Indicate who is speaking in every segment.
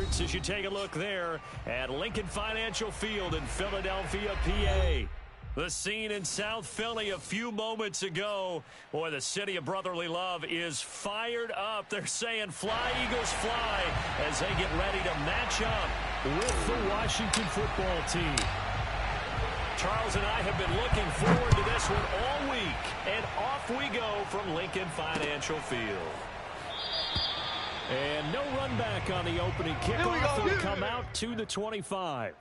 Speaker 1: starts as you take a look there at Lincoln Financial Field in Philadelphia, PA. The scene in South Philly a few moments ago. Boy, the city of brotherly love is fired up. They're saying, fly, Eagles, fly, as they get ready to match up with the Washington football team. Charles and I have been looking forward to this one all week. And off we go from Lincoln Financial Field. And no run back on the opening kickoff. It'll come out to the 25.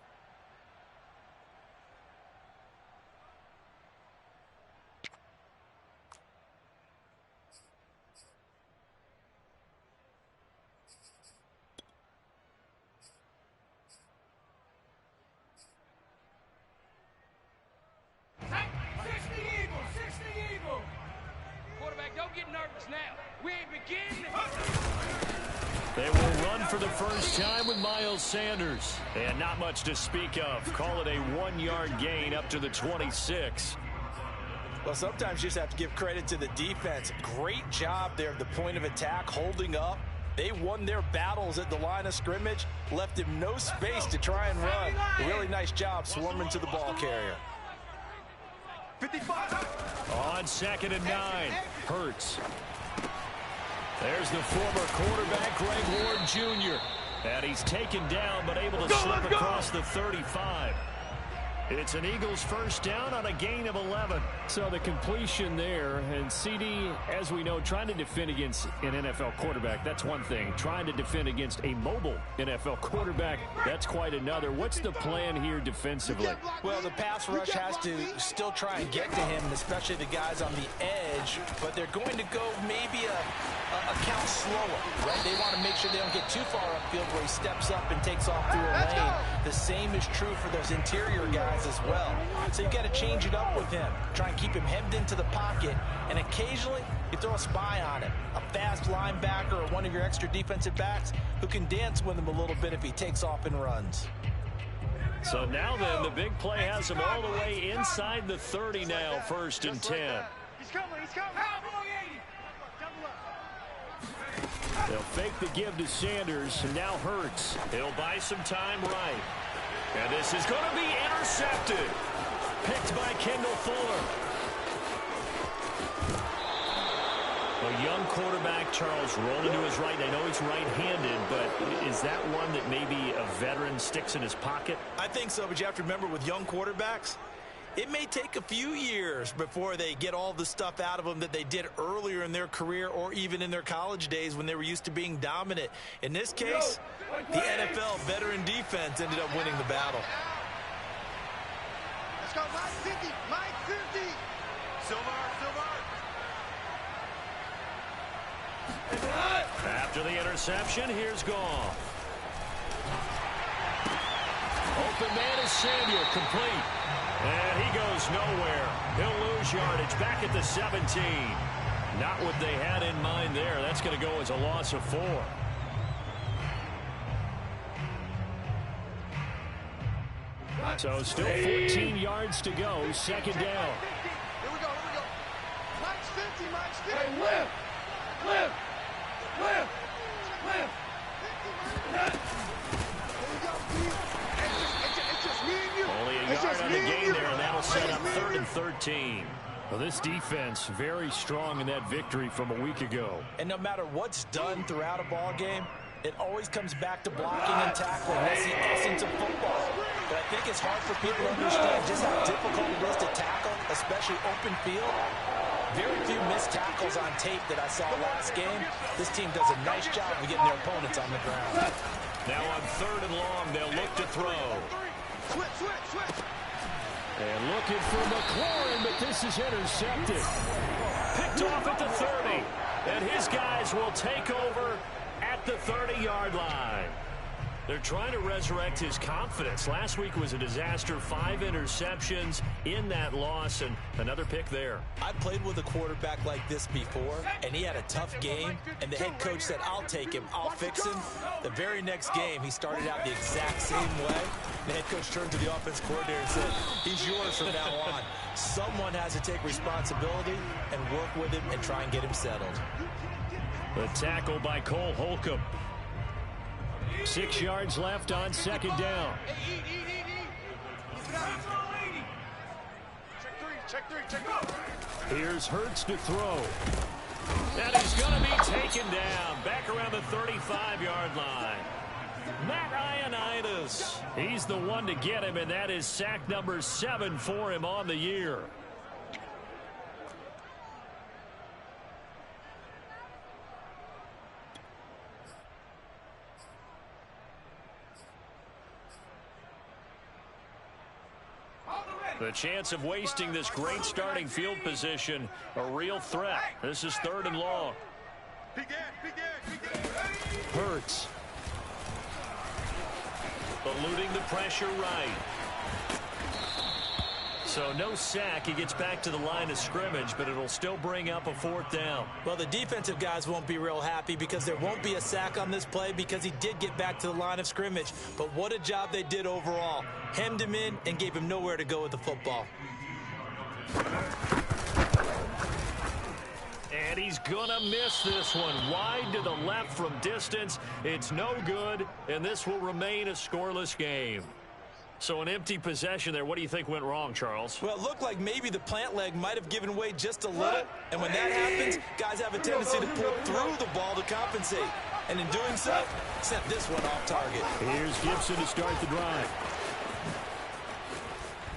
Speaker 1: They will run for the first time with Miles Sanders. And not much to speak of. Call it a 1-yard gain up to the 26.
Speaker 2: Well, sometimes you just have to give credit to the defense. Great job there at the point of attack, holding up. They won their battles at the line of scrimmage, left him no space to try and run. A really nice job swarming to the ball carrier.
Speaker 1: 55. On 2nd and 9, Hurts. There's the former quarterback, Greg Ward Jr. And he's taken down, but able to slip across the 35. It's an Eagles first down on a gain of 11. So the completion there, and CD, as we know, trying to defend against an NFL quarterback, that's one thing. Trying to defend against a mobile NFL quarterback, that's quite another. What's the plan here defensively?
Speaker 2: Well, the pass rush has to still try and get to him, especially the guys on the edge, but they're going to go maybe a count slower, right? They want to make sure they don't get too far upfield where he steps up and takes off through a lane. The same is true for those interior guys as well. So you've got to change it up with him. Try and keep him hemmed into the pocket, and occasionally you throw a spy on him. A fast linebacker or one of your extra defensive backs who can dance with him a little bit if he takes off and runs.
Speaker 1: So now then, the big play has him all the way inside the 30 now, 1st and 10.
Speaker 3: He's coming, he's coming.
Speaker 1: They'll fake the give to Sanders, and now Hurts. He'll buy some time right. And this is going to be intercepted. Picked by Kendall Fuller. A young quarterback, Charles, rolling to his right. I know he's right-handed, but is that one that maybe a veteran sticks in his pocket?
Speaker 2: I think so, but you have to remember with young quarterbacks, it may take a few years before they get all the stuff out of them that they did earlier in their career or even in their college days when they were used to being dominant. In this case, the NFL veteran defense ended up winning the battle.
Speaker 3: Let's go, Mike 50, Mike 50. Silver.
Speaker 1: After the interception, here's Goff. Open man is Samuel, complete. And he goes nowhere. He'll lose yardage back at the 17. Not what they had in mind there. That's going to go as a loss of 4. So still 14 yards to go. 2nd down.
Speaker 3: Here we go. Mike's 50, Mike's 50.
Speaker 4: Hey, lift.
Speaker 1: Only a yard on the gain there, and that'll set up 3rd and 13. Well, this defense very strong in that victory from a week ago.
Speaker 2: And no matter what's done throughout a ball game, it always comes back to blocking and tackling. That's the essence of football. But I think it's hard for people to understand just how difficult it is to tackle, especially open field. Very few missed tackles on tape that I saw last game. This team does a nice job of getting their opponents on the ground.
Speaker 1: Now on 3rd and long, they'll look to throw.
Speaker 3: Switch.
Speaker 1: And looking for McLaurin, but this is intercepted. Picked off at the 30. And his guys will take over at the 30-yard line. They're trying to resurrect his confidence. Last week was a disaster. 5 interceptions in that loss, and another pick there.
Speaker 2: I played with a quarterback like this before, and he had a tough game, and the head coach said, I'll take him, I'll fix him. The very next game, he started out the exact same way. The head coach turned to the offense coordinator and said, he's yours from now on. Someone has to take responsibility and work with him and try and get him settled.
Speaker 1: The tackle by Cole Holcomb. 6 yards left on second down. Here's Hurts to throw. And he's going to be taken down back around the 35-yard line. Matt Ioannidis. He's the one to get him, and that is sack number 7 for him on the year. The chance of wasting this great starting field position, a real threat. This is 3rd and long. Hurts. Eluding the pressure right. So no sack. He gets back to the line of scrimmage, but it'll still bring up a 4th down.
Speaker 2: Well, the defensive guys won't be real happy because there won't be a sack on this play because he did get back to the line of scrimmage. But what a job they did overall. Hemmed him in and gave him nowhere to go with the football.
Speaker 1: And he's going to miss this one. Wide to the left from distance. It's no good, and this will remain a scoreless game. So an empty possession there. What do you think went wrong, Charles?
Speaker 2: Well, it looked like maybe the plant leg might have given way just a little. And when that happens, guys have a tendency to pull through the ball to compensate. And in doing so, sent this one off target.
Speaker 1: Here's Gibson to start the drive.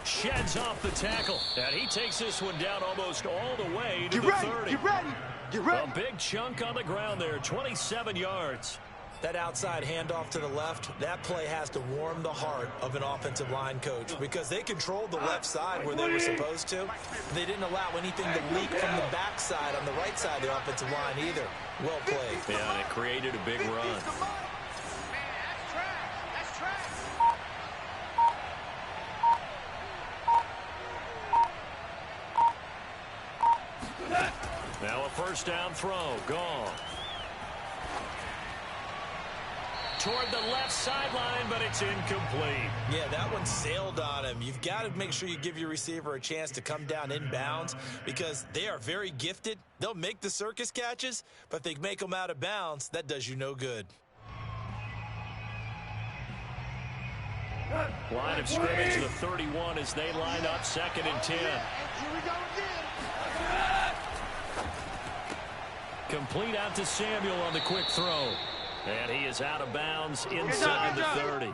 Speaker 1: Sheds off the tackle. And he takes this one down almost all the way to the 30.
Speaker 3: Get ready. Get ready.
Speaker 1: A big chunk on the ground there, 27 yards.
Speaker 2: That outside handoff to the left, that play has to warm the heart of an offensive line coach because they controlled the left side where they were supposed to. They didn't allow anything to leak from the backside on the right side of the offensive line either. Well played.
Speaker 1: Yeah, and it created a big run. Now a 1st down throw, gone. Toward the left sideline, but it's incomplete.
Speaker 2: Yeah, that one sailed on him. You've got to make sure you give your receiver a chance to come down inbounds because they are very gifted. They'll make the circus catches, but if they make them out of bounds, that does you no good.
Speaker 1: Line of scrimmage to the 31 as they line up 2nd and 10.
Speaker 3: Here we go again.
Speaker 1: Complete out to Samuel on the quick throw. And he is out of bounds inside the 30.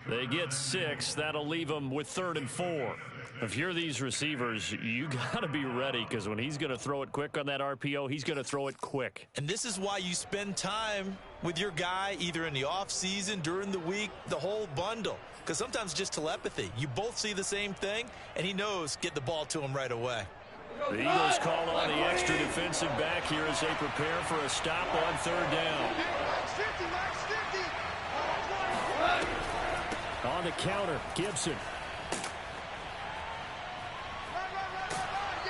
Speaker 1: They get 6. That'll leave them with 3rd and 4. If you're these receivers, you got to be ready because when he's going to throw it quick on that RPO, he's going to throw it quick.
Speaker 2: And this is why you spend time with your guy either in the offseason, during the week, the whole bundle. Because sometimes just telepathy. You both see the same thing, and he knows get the ball to him right away.
Speaker 1: The Eagles call on the extra defensive back here as they prepare for a stop on 3rd down. On the counter, Gibson.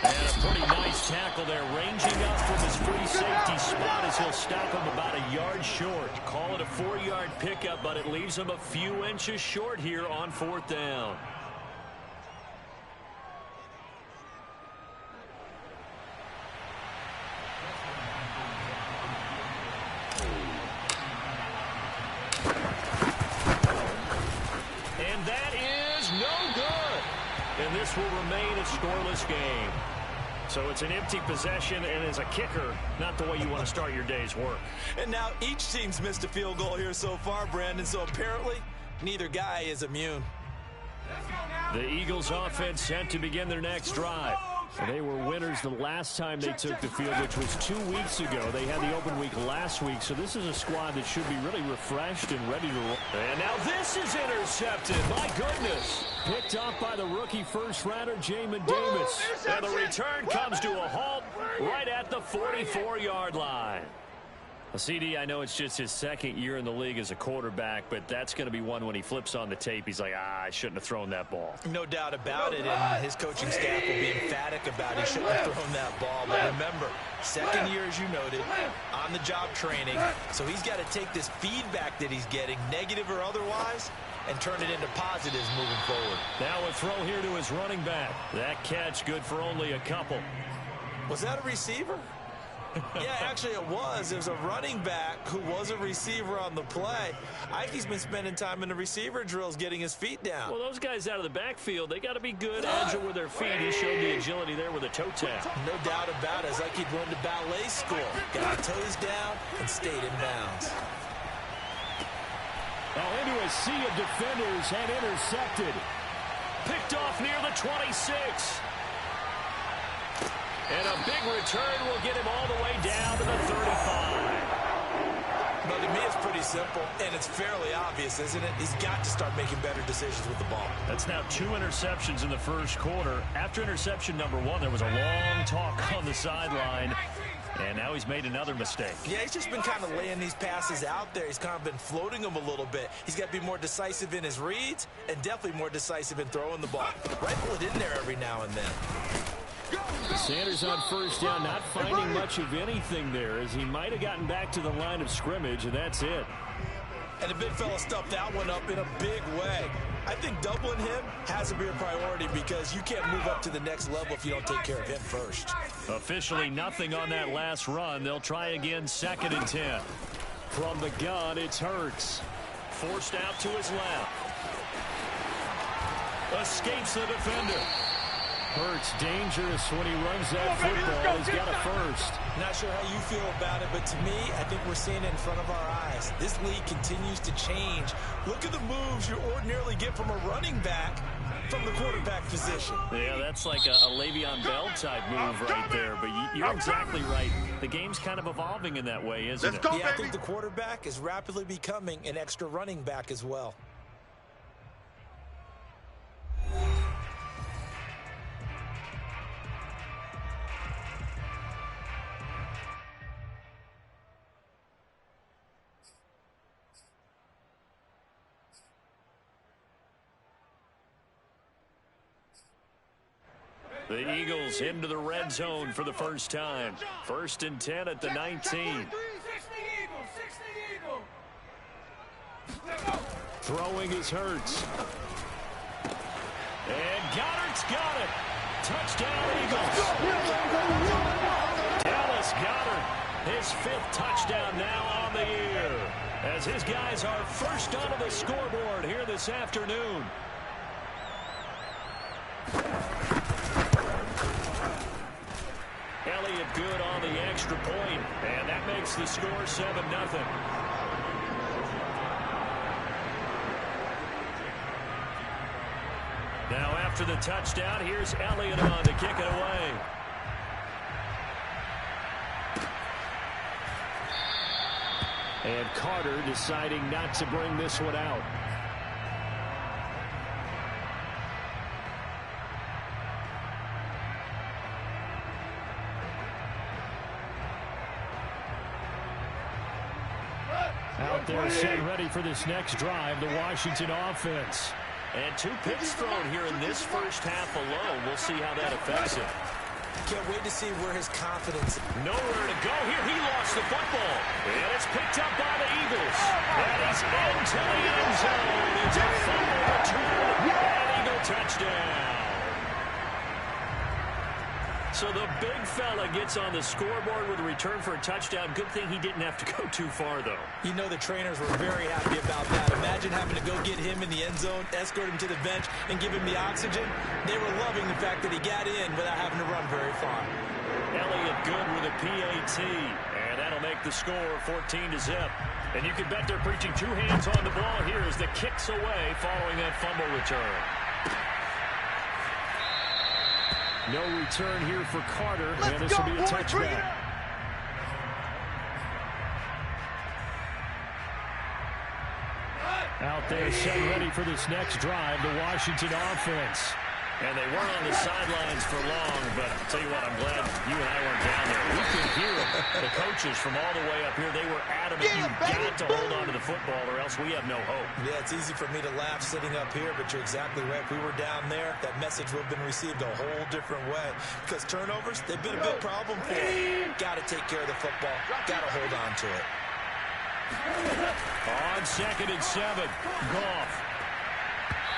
Speaker 1: And a pretty nice tackle there, ranging up from his free safety spot as he'll stop him about a yard short. Call it a 4-yard pickup, but it leaves him a few inches short here on 4th down. And this will remain a scoreless game. So it's an empty possession, and as a kicker, not the way you want to start your day's work.
Speaker 2: And now each team's missed a field goal here so far, Brandon, so apparently neither guy is immune.
Speaker 1: The Eagles offense set to begin their next drive. They were winners the last time they took the field, which was 2 weeks ago. They had the open week last week, so this is a squad that should be really refreshed and ready to roll. And now this is intercepted. My goodness. Picked off by the rookie first-rounder, Jamin Davis. And the return comes to a halt right at the 44-yard line. CD, I know it's just his 2nd year in the league as a quarterback, but that's going to be one when he flips on the tape. He's like, I shouldn't have thrown that ball.
Speaker 2: No doubt about it, and his coaching staff will be emphatic about he shouldn't have thrown that ball. But remember, 2nd year, as you noted, on-the-job training, so he's got to take this feedback that he's getting, negative or otherwise, and turn it into positives moving forward.
Speaker 1: Now a throw here to his running back. That catch good for only a couple.
Speaker 2: Was that a receiver? Yeah, actually it was. It was a running back who was a receiver on the play. Ike's been spending time in the receiver drills getting his feet down.
Speaker 1: Well, those guys out of the backfield, they got to be good, agile with their feet. He showed the agility there with a toe tap.
Speaker 2: No doubt about it. It's like he'd run to ballet school. Got his toes down and stayed in bounds.
Speaker 1: Oh, into a sea of defenders and intercepted. Picked off near the 26. And a big return will get him all the way down to the 35.
Speaker 2: But to me, it's pretty simple, and it's fairly obvious, isn't it? He's got to start making better decisions with the ball.
Speaker 1: That's now 2 interceptions in the first quarter. After interception number 1, there was a long talk on the sideline, and now he's made another mistake.
Speaker 2: Yeah, he's just been kind of laying these passes out there. He's kind of been floating them a little bit. He's got to be more decisive in his reads and definitely more decisive in throwing the ball. Rifle it in there every now and then.
Speaker 1: Sanders on first down, not finding much of anything there, as he might have gotten back to the line of scrimmage, and that's it.
Speaker 2: And the big fella stuffed that one up in a big way. I think doubling him has to be a priority because you can't move up to the next level if you don't take care of him first.
Speaker 1: Officially nothing on that last run. They'll try again, 2nd and 10. From the gun, it's Hurts. Forced out to his left. Escapes the defender. Hurts dangerous when he runs that football. He's got a first.
Speaker 2: Not sure how you feel about it, but to me, I think we're seeing it in front of our eyes. This league continues to change. Look at the moves you ordinarily get from a running back from the quarterback position.
Speaker 1: Yeah, that's like a Le'Veon Bell type move right there, but you're exactly right. The game's kind of evolving in that way, isn't it?
Speaker 2: Yeah, I think the quarterback is rapidly becoming an extra running back as well.
Speaker 1: The Eagles into the red zone for the first time. 1st and 10 at the 19. Throwing is Hurts. And Goddard's got it. Touchdown, Eagles. Dallas Goedert, his 5th touchdown now on the year, as his guys are first onto the scoreboard here this afternoon. Elliott good on the extra point, and that makes the score 7-0. Now after the touchdown, here's Elliott on to kick it away. And Carter deciding not to bring this one out. Out there set ready for this next drive, the Washington offense. And 2 picks thrown here in this first half alone. We'll see how that affects him.
Speaker 2: Can't wait to see where his confidence.
Speaker 1: Nowhere to go here. He lost the football. And it's picked up by the Eagles. And he's into the end zone. It's a fumble return. And Eagle touchdown. So the big fella gets on the scoreboard with a return for a touchdown. Good thing he didn't have to go too far, though.
Speaker 2: You know the trainers were very happy about that. Imagine having to go get him in the end zone, escort him to the bench, and give him the oxygen. They were loving the fact that he got in without having to run very far.
Speaker 1: Elliott good with a PAT. And that'll make the score 14-0. And you can bet they're preaching 2 hands on the ball here as the kick's away following that fumble return. No return here for Carter, and this will be a touchback. Out there set ready for this next drive, the Washington offense. And they weren't on the sidelines for long, but I'll tell you what, I'm glad you and I weren't down there. We could hear the coaches from all the way up here. They were adamant you've got to hold on to the football or else we have no hope.
Speaker 2: Yeah, it's easy for me to laugh sitting up here, but you're exactly right. If we were down there, that message would have been received a whole different way. Because turnovers, they've been a big problem for them. Got to take care of the football. Got to hold on to it.
Speaker 1: On 2nd and 7, Goff.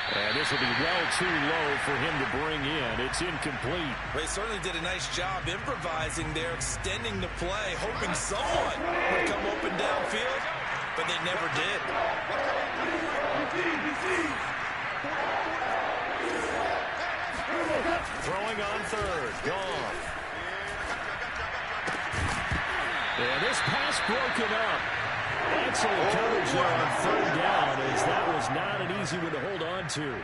Speaker 1: And this will be well too low for him to bring in. It's incomplete.
Speaker 2: They certainly did a nice job improvising there, extending the play, hoping someone would come open downfield, but they never did.
Speaker 1: Throwing on third. Gone. And this pass broken up. Excellent coverage there on third down, as that was not an easy one to hold on to.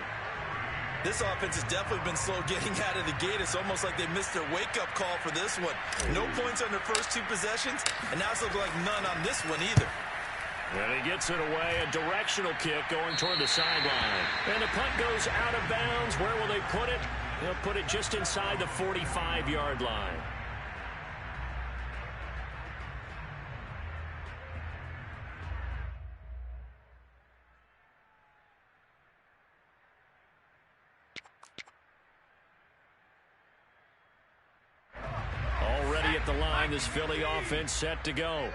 Speaker 2: This offense has definitely been slow getting out of the gate. It's almost like they missed their wake-up call for this one. No points on their first two possessions, and now it's looking like none on this one either.
Speaker 1: And he gets it away, a directional kick going toward the sideline. And the punt goes out of bounds. Where will they put it? They'll put it just inside the 45-yard line. Already at the line, this Philly offense set to go.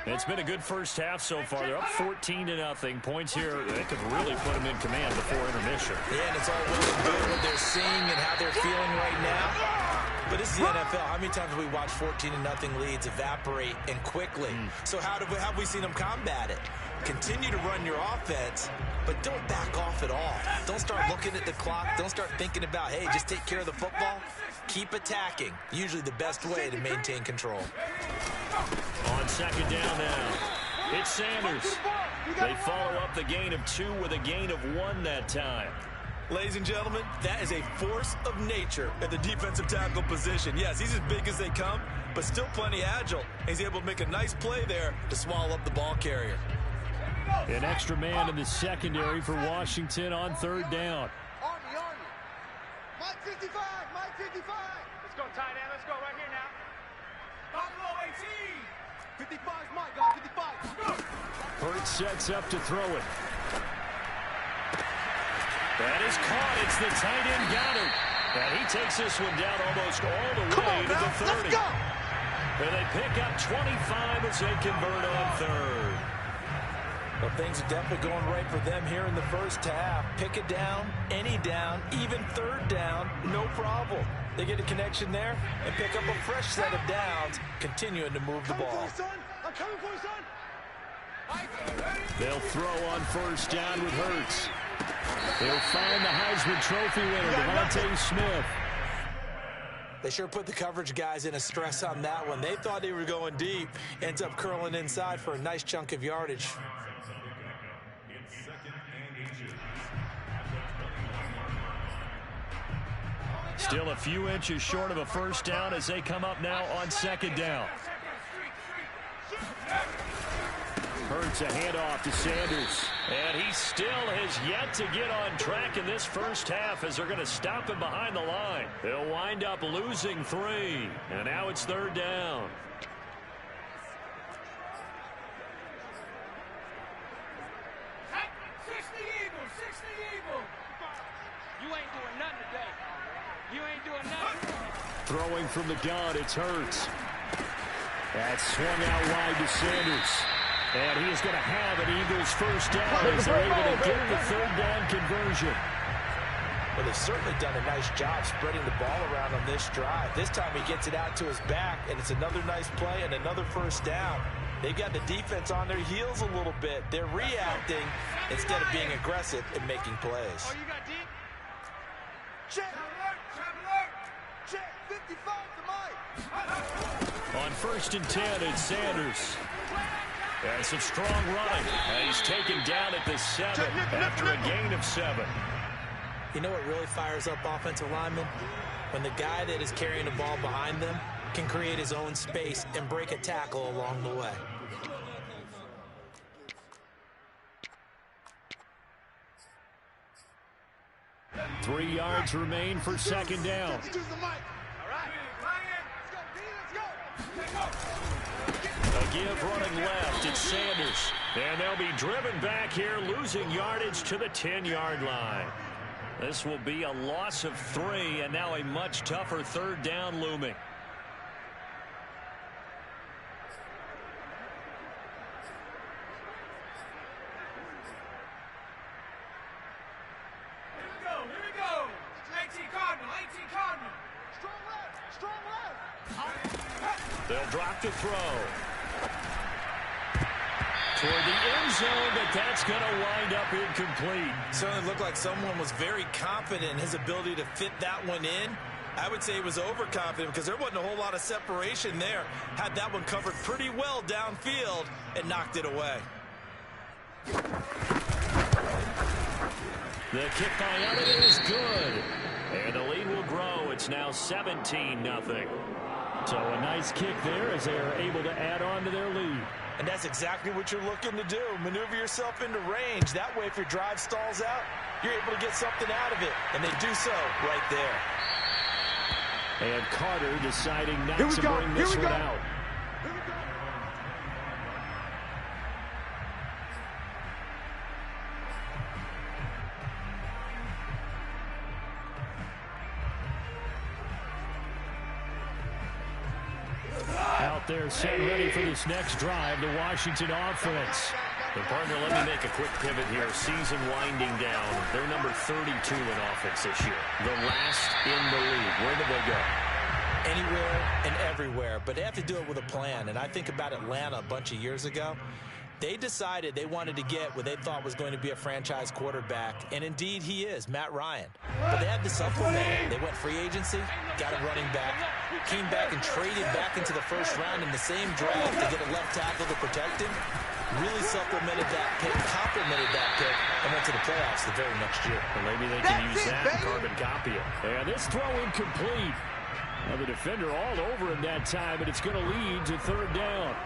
Speaker 1: It's been a good first half so far. They're up 14-0. Points here, they could really put them in command before intermission.
Speaker 2: Yeah, and it's all well and good what they're seeing and how they're feeling right now. But this is the NFL. How many times have we watched 14-0 leads evaporate and quickly? So how have we seen them combat it? Continue to run your offense, but don't back off at all. Don't start looking at the clock. Don't start thinking about, hey, just take care of the football. Keep attacking. Usually the best way to maintain control.
Speaker 1: On second down now, it's Sanders. They follow up the gain of 2 with a gain of 1 that time.
Speaker 2: Ladies and gentlemen, that is a force of nature at the defensive tackle position. Yes, he's as big as they come, but still plenty agile. He's able to make a nice play there to swallow up the ball carrier.
Speaker 1: An extra man in the secondary for Washington on third down.
Speaker 3: Army. Mike 55, Mike 55.
Speaker 4: Let's go, tight end. Let's go right here now. Buffalo 18.
Speaker 3: 55's Mike, guys, 55.
Speaker 1: Hurts sets up to throw it. That is caught. It's the tight end Goddard. And he takes this one down almost all the way to the 30.
Speaker 3: Let's go.
Speaker 1: And they pick up 25 as they convert on third.
Speaker 2: Well, things are definitely going right for them here in the first half. Pick it down, any down, even third down, no problem. They get a connection there and pick up a fresh set of downs, continuing to move the ball.
Speaker 3: I'm coming for you, son.
Speaker 1: They'll throw on first down with Hurts. They'll find the Heisman Trophy winner, Devontae Smith.
Speaker 2: They sure put the coverage guys in a stress on that one. They thought they were going deep. Ends up curling inside for a nice chunk of yardage.
Speaker 1: Still a few inches short of a first down as they come up now on second down. Hurts a handoff to Sanders. And he still has yet to get on track in this first half as they're going to stop him behind the line. They'll wind up losing 3. And now it's third down.
Speaker 4: You ain't doing nothing today. You ain't doing nothing.
Speaker 1: Throwing from the gun, it's Hurts. That's swung out wide to Sanders. And he is going to have an Eagles first down as they're able to get the third down conversion.
Speaker 2: Well, they've certainly done a nice job spreading the ball around on this drive. This time he gets it out to his back, and it's another nice play and another first down. They've got the defense on their heels a little bit. They're reacting instead of being aggressive and making plays.
Speaker 4: Oh, you got deep?
Speaker 3: Check. Check. 55 to Mike.
Speaker 1: On first and 10, it's Sanders. And some strong running. And he's taken down at the 7 after a gain of 7.
Speaker 2: You know what really fires up offensive linemen? When the guy that is carrying the ball behind them can create his own space and break a tackle along the way.
Speaker 1: Three yards remain for second down. A give running left, it's Sanders. And they'll be driven back here, losing yardage to the 10-yard line. This will be a loss of 3, and now a much tougher third down looming. They'll drop to throw. Toward the end zone, but that's going to wind up incomplete.
Speaker 2: Certainly looked like someone was very confident in his ability to fit that one in. I would say he was overconfident because there wasn't a whole lot of separation there. Had that one covered pretty well downfield and knocked it away.
Speaker 1: The kick by Elliott is good. And the lead will grow. It's now 17-0. So a nice kick there as they are able to add on to their lead.
Speaker 2: And that's exactly what you're looking to do. Maneuver yourself into range. That way, if your drive stalls out, you're able to get something out of it. And they do so right there.
Speaker 1: And Carter deciding not to bring this one out. Out there set ready for this next drive, the Washington offense. And partner, let me make a quick pivot here. Season winding down. They're number 32 in offense this year. The last in the league. Where do they go?
Speaker 2: Anywhere and everywhere, but they have to do it with a plan. And I think about Atlanta a bunch of years ago. They decided they wanted to get what they thought was going to be a franchise quarterback, and indeed he is, Matt Ryan. But they had to supplement it. They went free agency, got a running back, came back and traded back into the first round in the same draft to get a left tackle to protect him. Really supplemented that pick, complemented that pick, and went to the playoffs the very next year.
Speaker 1: Well, maybe they can use that and carbon copy it. And this throw incomplete. Now the defender all over him that time, but it's going to lead to third down.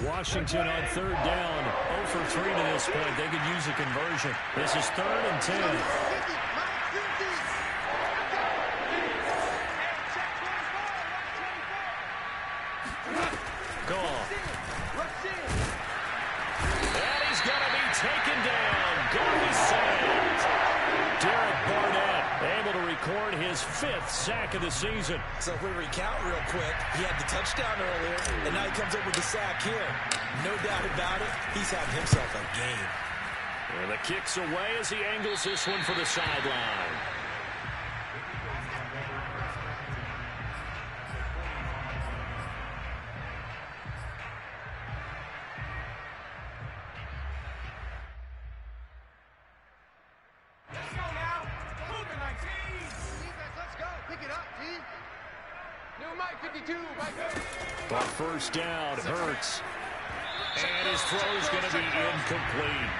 Speaker 1: Washington on third down. 0 for 3 to this point. They could use a conversion. This is 3rd and 10. Goal. And he's going to be taken down. Goal saved. Derek Barnett able to record his 5th sack of the season.
Speaker 2: So if we recount real quick, he had the touchdown earlier, and now he comes up with the sack here. No doubt about it, he's having himself a game.
Speaker 1: And the kick's away as he angles this one for the sideline. But first down, Hurts. And his throw's going to be incomplete.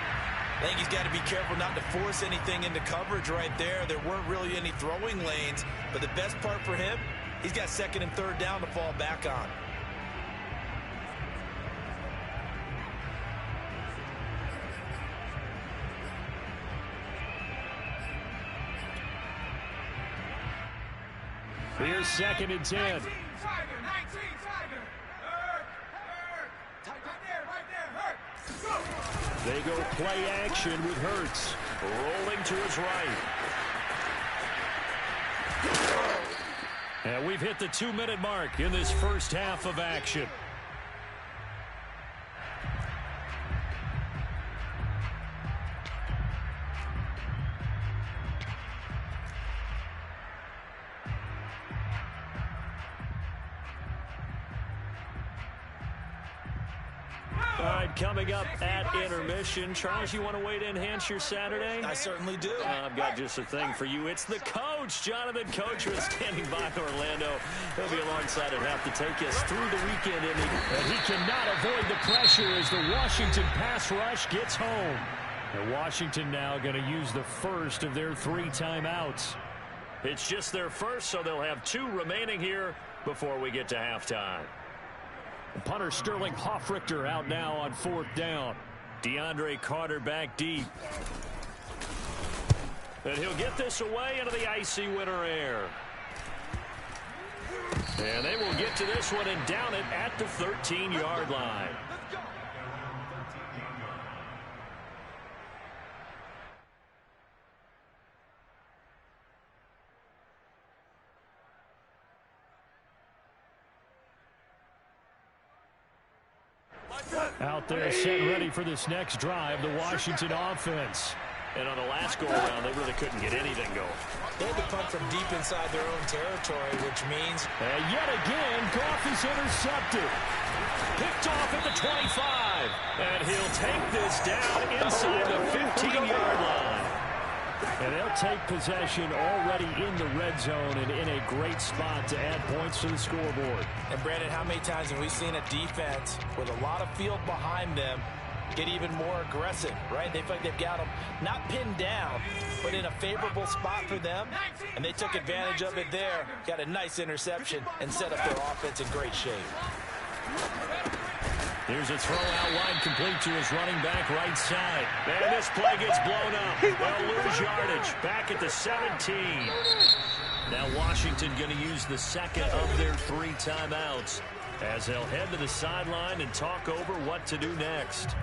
Speaker 2: I think he's got to be careful not to force anything into coverage right there. There weren't really any throwing lanes, but the best part for him, he's got 2nd and 3rd down to fall back on.
Speaker 1: Here's 2nd and 10. They go play action with Hurts. Rolling to his right. And we've hit the 2-minute mark in this first half of action. All right, coming up at intermission. Charles, you want to wait to enhance your Saturday?
Speaker 2: I certainly do.
Speaker 1: I've got just a thing for you. It's the coach, Jonathan Coachman, standing by Orlando. He'll be alongside and have to take us through the weekend inning. And he cannot avoid the pressure as the Washington pass rush gets home. And Washington now going to use the first of their 3 timeouts. It's just their first, so they'll have 2 remaining here before we get to halftime. Punter Sterling Hoffrichter out now on 4th down. DeAndre Carter back deep. And he'll get this away into the icy winter air. And they will get to this one and down it at the 13-yard line. Out there set ready for this next drive, the Washington offense. And on the last go-around, they really couldn't get anything going.
Speaker 2: They had to punt from deep inside their own territory, which means...
Speaker 1: And yet again, Goff is intercepted. Picked off at the 25. And he'll take this down inside the 15-yard line. And they'll take possession already in the red zone and in a great spot to add points to the scoreboard.
Speaker 2: And, Brandon, how many times have we seen a defense with a lot of field behind them get even more aggressive, right? They feel like they've got them not pinned down, but in a favorable spot for them, and they took advantage of it there, got a nice interception, and set up their offense in great shape.
Speaker 1: Here's a throw out wide, complete to his running back right side. And this play gets blown up. They'll lose yardage. Back at the 17. Now Washington going to use the second of their 3 timeouts as they'll head to the sideline and talk over what to do next.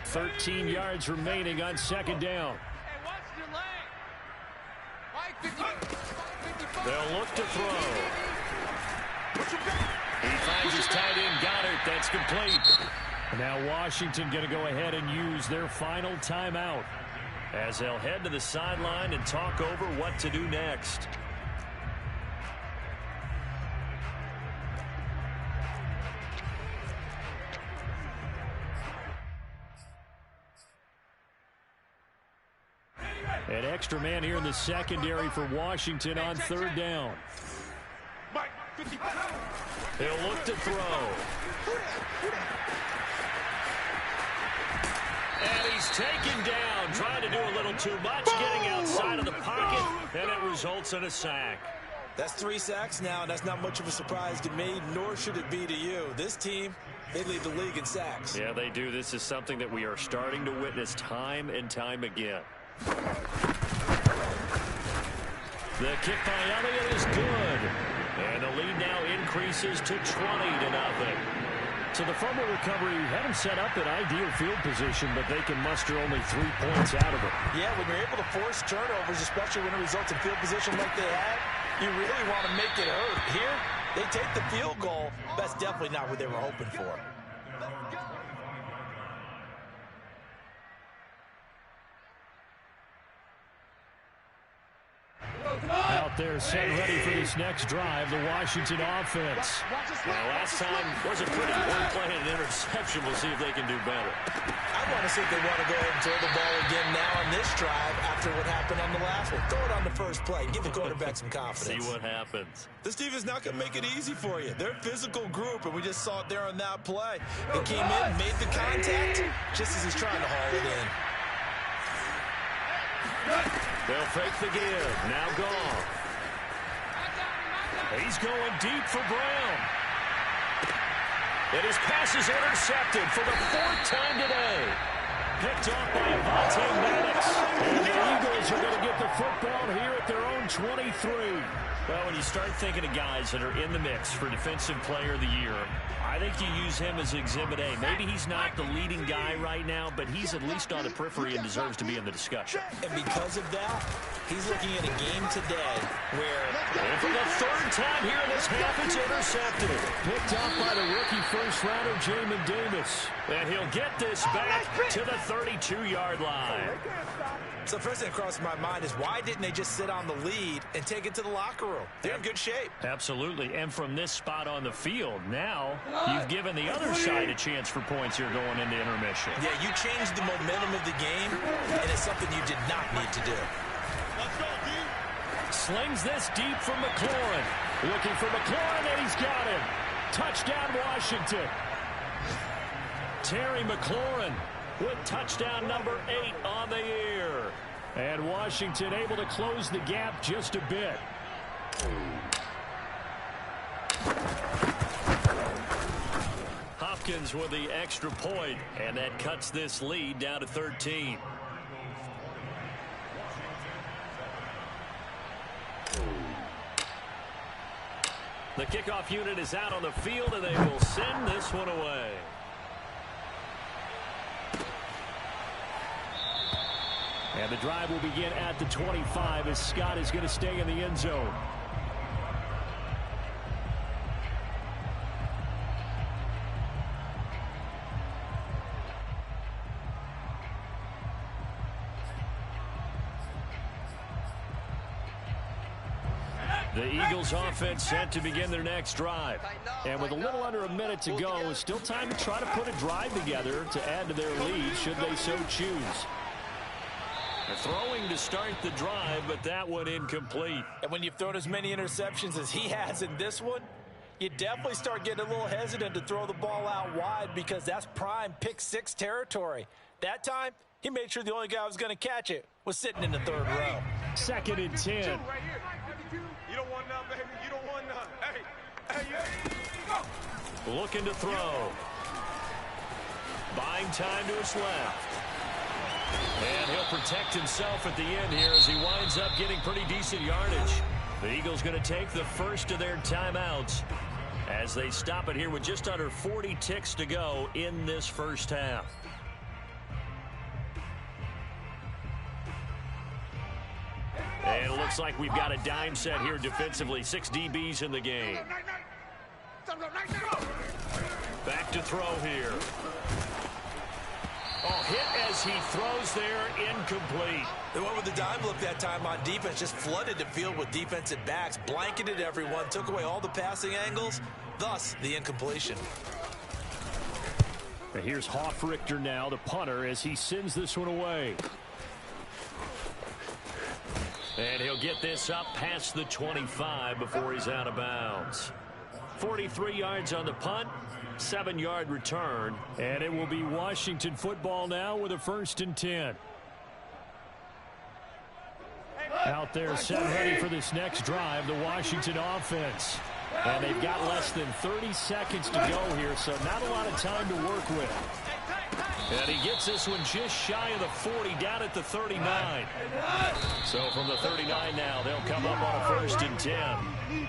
Speaker 1: $13 yards remaining on second down. They'll look to throw. He finds his tight end, Goddard. That's complete. Now Washington going to go ahead and use their final timeout as they'll head to the sideline and talk over what to do next. An extra man here in the secondary for Washington on third down. He'll look to throw. And he's taken down, trying to do a little too much, getting outside of the pocket, and it results in a sack.
Speaker 2: That's 3 sacks now, and that's not much of a surprise to me, nor should it be to you. This team, they lead the league in sacks.
Speaker 1: Yeah, they do. This is something that we are starting to witness time and time again. The kick by Elliott is good. And the lead now increases to 20-0. So the fumble recovery had them set up in ideal field position, but they can muster only 3 points out of it.
Speaker 2: Yeah, when you're able to force turnovers, especially when it results in field position like they had, you really want to make it hurt. Here, they take the field goal. That's definitely not what they were hoping for.
Speaker 1: Out there set ready for this next drive, the Washington offense. Well, last time was a pretty good play and an interception. We'll see if they can do better.
Speaker 2: I want to see if they want to go ahead and throw the ball again now on this drive after what happened on the last one. Throw it on the first play. Give the quarterback some confidence.
Speaker 1: See what happens.
Speaker 2: This team is not going to make it easy for you. They're a physical group, and we just saw it there on that play. They came in, made the contact, just as he's trying to haul it in.
Speaker 1: They'll fake the give. Now Goff. He's going deep for Brown. And his pass is intercepted for the 4th time today. Picked off by Avonte Maddox. And the Eagles are going to get the football here at their own 23. Well, when you start thinking of guys that are in the mix for Defensive Player of the Year, I think you use him as Exhibit A. Maybe he's not the leading guy right now, but he's at least on the periphery and deserves to be in the discussion.
Speaker 2: And because of that, he's looking at a game today where...
Speaker 1: And for the 3rd time here in this half, it's intercepted. Picked off by the rookie first-rounder, Jamin Davis. And he'll get this back to the 32-yard line.
Speaker 2: So the first thing that crossed my mind is why didn't they just sit on the lead and take it to the locker room? They're in good shape.
Speaker 1: Absolutely. And from this spot on the field, now you've given the other side a chance for points here going into intermission.
Speaker 2: Yeah, you changed the momentum of the game, and it's something you did not need to do.
Speaker 1: Slings this deep from McLaurin. Looking for McLaurin, and he's got him. Touchdown, Washington. Terry McLaurin with touchdown number 8 on the year. And Washington able to close the gap just a bit. Hopkins with the extra point, and that cuts this lead down to 13. The kickoff unit is out on the field, and they will send this one away. And the drive will begin at the 25 as Scott is going to stay in the end zone. The Eagles offense set to begin their next drive. And with a little under a minute to go, it's still time to try to put a drive together to add to their lead should they so choose. They're throwing to start the drive, but that one incomplete.
Speaker 2: And when you've thrown as many interceptions as he has in this one, you definitely start getting a little hesitant to throw the ball out wide because that's prime pick six territory. That time, he made sure the only guy who was going to catch it was sitting in the third row.
Speaker 1: 2nd and 10.
Speaker 4: You don't want none, baby. You don't want none. Go.
Speaker 1: Looking to throw. Buying time to his left. And he'll protect himself at the end here as he winds up getting pretty decent yardage. The Eagles going to take the first of their timeouts as they stop it here with just under 40 ticks to go in this first half. And it looks like we've got a dime set here defensively. 6 DBs in the game. Back to throw here. Oh, hit as he throws there, incomplete.
Speaker 2: They went with the dime look that time on defense, just flooded the field with defensive backs, blanketed everyone, took away all the passing angles, thus the incompletion.
Speaker 1: And here's Uflrus now, the punter, as he sends this one away. And he'll get this up past the 25 before he's out of bounds. 43 yards on the punt, 7-yard return, and it will be Washington football now with a 1st and 10. Out there set ready for this next drive, the Washington offense. And they've got less than 30 seconds to go here, so not a lot of time to work with. And he gets this one just shy of the 40, down at the 39. So from the 39 now, they'll come up on a 1st and 10.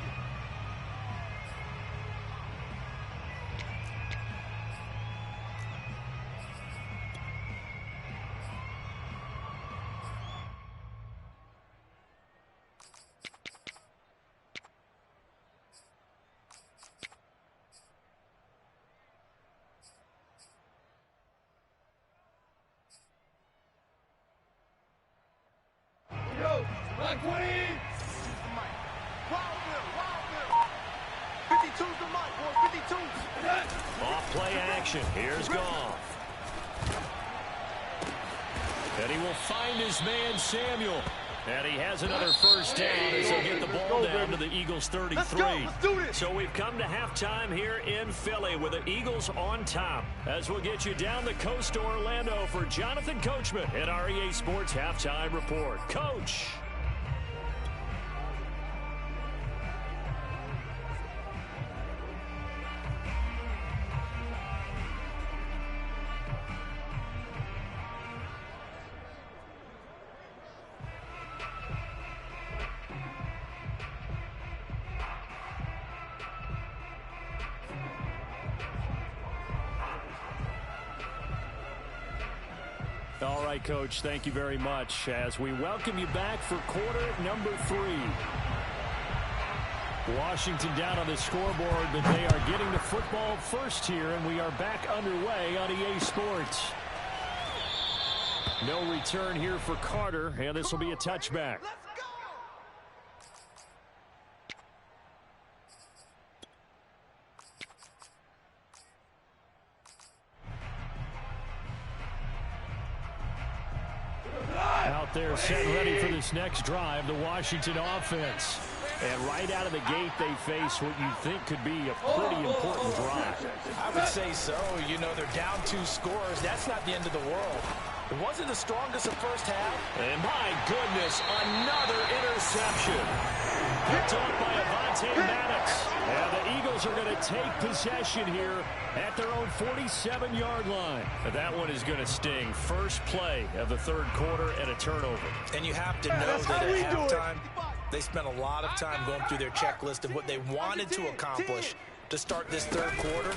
Speaker 1: Off play action. Here's Goff. And he will find his man Samuel. And he has another first down as they get the ball down to the Eagles 33.
Speaker 3: Let's do this.
Speaker 1: So we've come to halftime here in Philly with the Eagles on top. As we'll get you down the coast to Orlando for Jonathan Coachman at our EA Sports Halftime Report. Coach. All right, Coach, thank you very much as we welcome you back for quarter number 3. Washington down on the scoreboard, but they are getting the football first here, and we are back underway on EA Sports. No return here for Carter, and this will be a touchback. Out there set ready for this next drive, the Washington offense. And right out of the gate, they face what you think could be a pretty important drive.
Speaker 2: I would say so. You know, they're down 2 scores. That's not the end of the world. It wasn't the strongest of first half.
Speaker 1: And my goodness, another interception. Picked off by Avonte Maddox. And the Eagles are going to take possession here at their own 47-yard line. And that one is going to sting. First play of the third quarter and a turnover.
Speaker 2: And you have to know that at halftime, they spent a lot of time going through their checklist of what they wanted to accomplish to start this third quarter.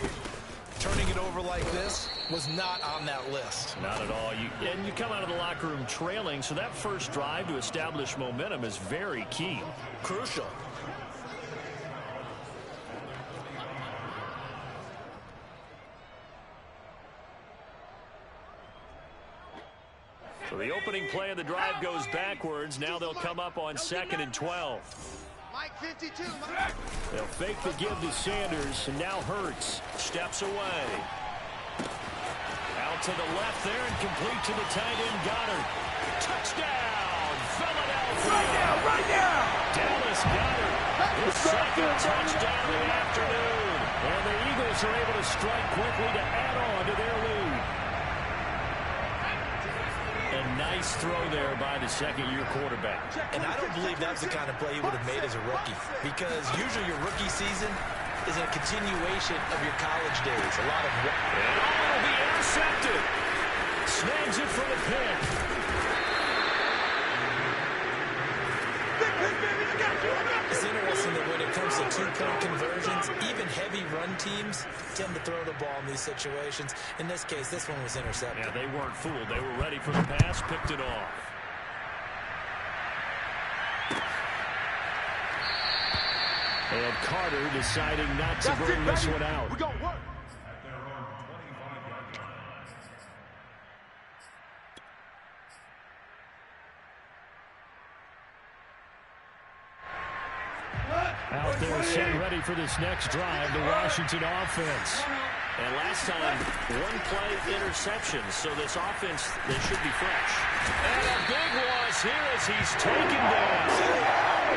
Speaker 2: Turning it over like this was not on that list.
Speaker 1: Not at all. And you come out of the locker room trailing, so that first drive to establish momentum is very key.
Speaker 2: Crucial.
Speaker 1: So the opening play of the drive goes backwards. Now they'll come up on 2nd and 12.
Speaker 3: Mike 52.
Speaker 1: They'll fake the give to Sanders, and now Hurts steps away. Out to the left there and complete to the tight end Goddard. Touchdown, Philadelphia. Right now. Dallas Goddard, his second touchdown of the afternoon. And the Eagles are able to strike quickly to add on to their lead. A nice throw there by the second-year quarterback.
Speaker 2: And I don't believe that's the kind of play he would have made as a rookie, because usually your rookie season is a continuation of your college days. A lot of...
Speaker 1: It'll be intercepted. Snags it for the pick.
Speaker 2: It's interesting that when it comes to two-point conversions, even heavy run teams tend to throw the ball in these situations. In this case, this one was intercepted.
Speaker 1: Yeah, they weren't fooled. They were ready for the pass, picked it off. And Carter deciding not to bring this one out.
Speaker 3: We're going to work.
Speaker 1: Out there set ready for this next drive, the Washington offense. And last time, one play interception, so this offense, they should be fresh. And a big loss here as he's taken down.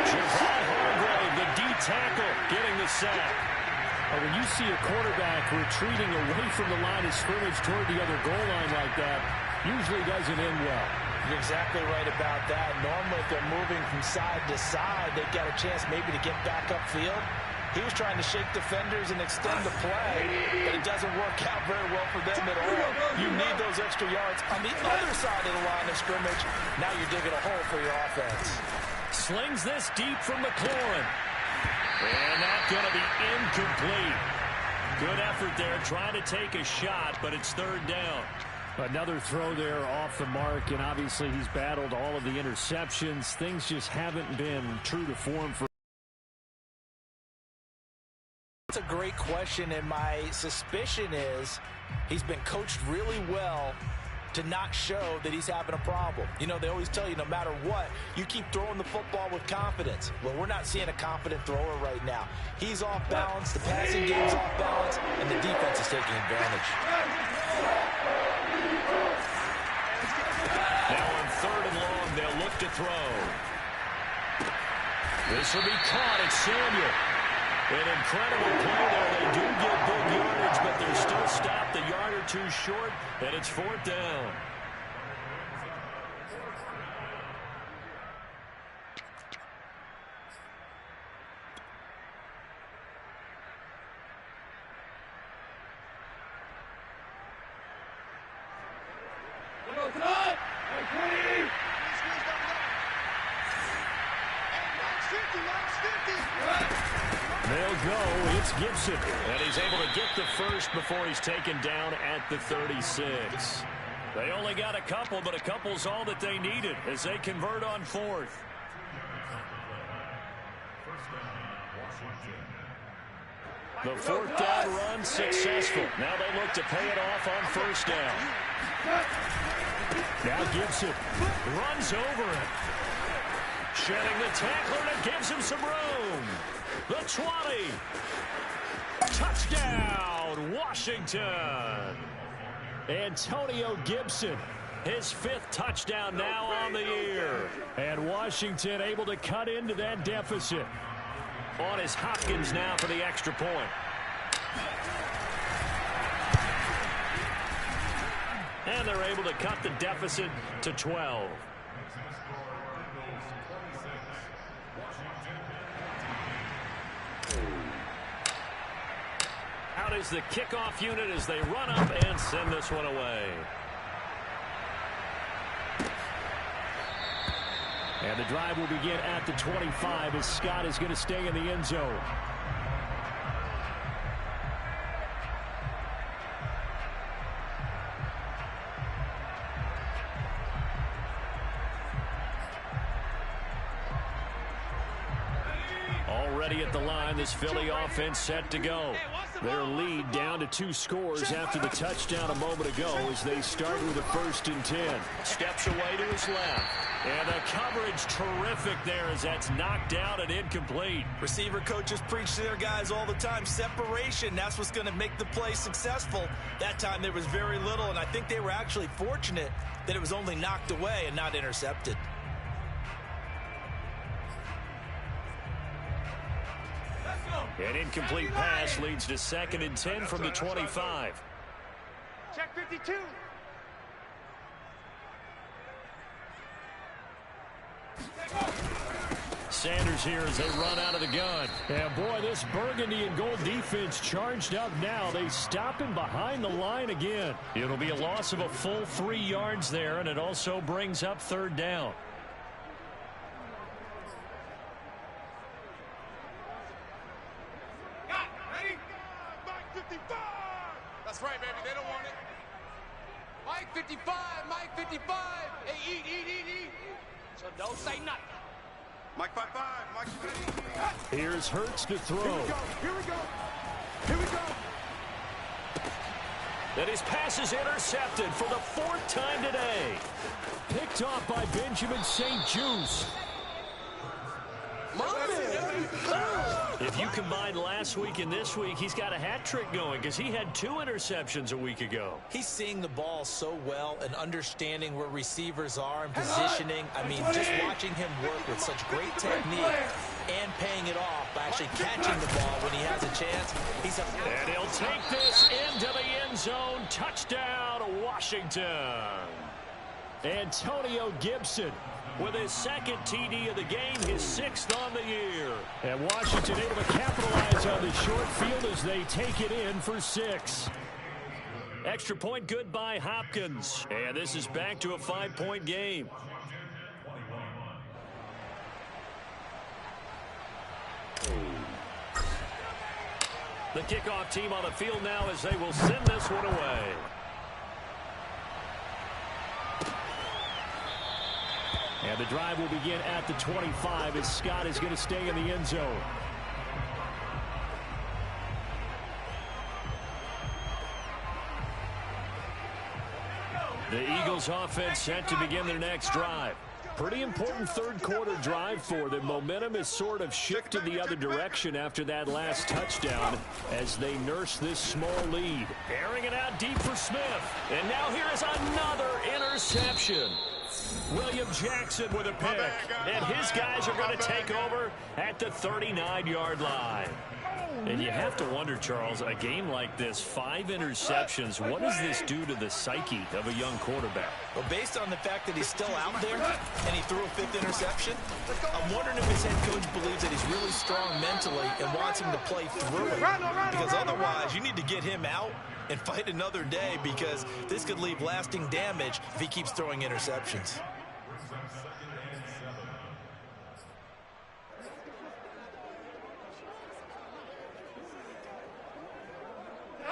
Speaker 1: Javon Hargrave, the D tackle, getting the sack. When you see a quarterback retreating away from the line of scrimmage toward the other goal line like that, usually doesn't end well.
Speaker 2: You're exactly right about that. Normally, if they're moving from side to side, they've got a chance maybe to get back upfield. He was trying to shake defenders and extend the play, but it doesn't work out very well for them at all. You need those extra yards on the other side of the line of scrimmage. Now you're digging a hole for your offense.
Speaker 1: Slings this deep from McLaurin. And that's going to be incomplete. Good effort there, trying to take a shot, but it's third down. Another throw there off the mark, and obviously he's battled all of the interceptions. Things just haven't been true to form for.
Speaker 2: That's a great question, and my suspicion is he's been coached really well to not show that he's having a problem. You know, they always tell you no matter what, you keep throwing the football with confidence. Well, we're not seeing a confident thrower right now. He's off balance, the passing game's off balance, and the defense is taking advantage.
Speaker 1: Now on third and long, they'll look to throw. This will be caught. It's Samuel. An incredible play there. They do get big yardage, but they're still stopped a yard or two short, and it's fourth down. They'll go. It's Gibson. And he's able to get the first before he's taken down at the 36. They only got a couple, but a couple's all that they needed as they convert on fourth. The fourth down run successful. Now they look to pay it off on first down. Now Gibson runs over him. Shedding the tackler, and it gives him some room. The 20. Touchdown, Washington. Antonio Gibson, his fifth touchdown now on the year. And Washington able to cut into that deficit. On is Hopkins now for the extra point. And they're able to cut the deficit to 12. Out is the kickoff unit as they run up and send this one away. And the drive will begin at the 25 as Scott is going to stay in the end zone. Already at the line, this Philly offense set to go. Their lead down to 2 scores after the touchdown a moment ago as they start with a 1st and 10. Steps away to his left. And the coverage terrific there as that's knocked out and incomplete.
Speaker 2: Receiver coaches preach to their guys all the time. Separation, that's what's going to make the play successful. That time there was very little, and I think they were actually fortunate that it was only knocked away and not intercepted.
Speaker 1: An incomplete pass leads to 2nd and 10 from the 25.
Speaker 4: Check 52.
Speaker 1: Sanders here as they run out of the gun. And boy, this burgundy and gold defense charged up now. They stop him behind the line again. It'll be a loss of a full 3 yards there, and it also brings up 3rd down.
Speaker 4: Ready? Mike 55. That's right, baby. They don't want it. Mike 55. Mike 55. Hey, eat. So don't say nothing. Mike 55. Mike 55.
Speaker 1: Here's Hurts to throw.
Speaker 3: Here we go.
Speaker 1: And his pass is intercepted for the 4th time today. Picked off by Benjamin St. Juice. If you combine last week and this week, he's got a hat trick going because he had 2 interceptions a week ago.
Speaker 2: He's seeing the ball so well and understanding where receivers are and positioning. I mean, just watching him work with such great technique and paying it off by actually catching the ball when he has a chance.
Speaker 1: And he'll take this into the end zone. Touchdown, Washington. Antonio Gibson with his 2nd TD of the game, his 6th on the year. And Washington able to capitalize on the short field as they take it in for 6. Extra point good by Hopkins. And this is back to a 5-point game. The kickoff team on the field now as they will send this one away. And the drive will begin at the 25 as Scott is going to stay in the end zone. The Eagles offense set to begin their next drive. Pretty important 3rd quarter drive for them. Momentum has sort of shifted the other direction after that last touchdown as they nurse this small lead. Airing it out deep for Smith. And now here is another interception. William Jackson with a pick. And his guys are going to take over at the 39-yard line. And you have to wonder, Charles, a game like this, 5 interceptions, what does this do to the psyche of a young quarterback?
Speaker 2: Well, based on the fact that he's still out there and he threw a 5th interception, I'm wondering if his head coach believes that he's really strong mentally and wants him to play through it. Because otherwise, you need to get him out and fight another day because this could leave lasting damage if he keeps throwing interceptions.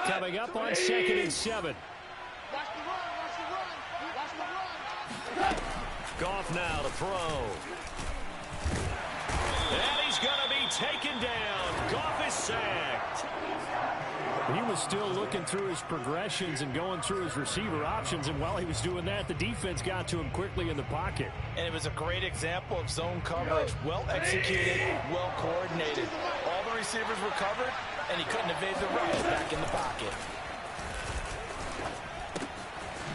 Speaker 1: Coming up on 2nd and 7.
Speaker 3: Watch the run.
Speaker 1: Goff now to throw. And he's going to be taken down. Goff is sacked. He was still looking through his progressions and going through his receiver options, and while he was doing that, the defense got to him quickly in the pocket.
Speaker 2: And it was a great example of zone coverage. Well executed, well coordinated. All the receivers were covered, and he couldn't evade the rush back in the pocket.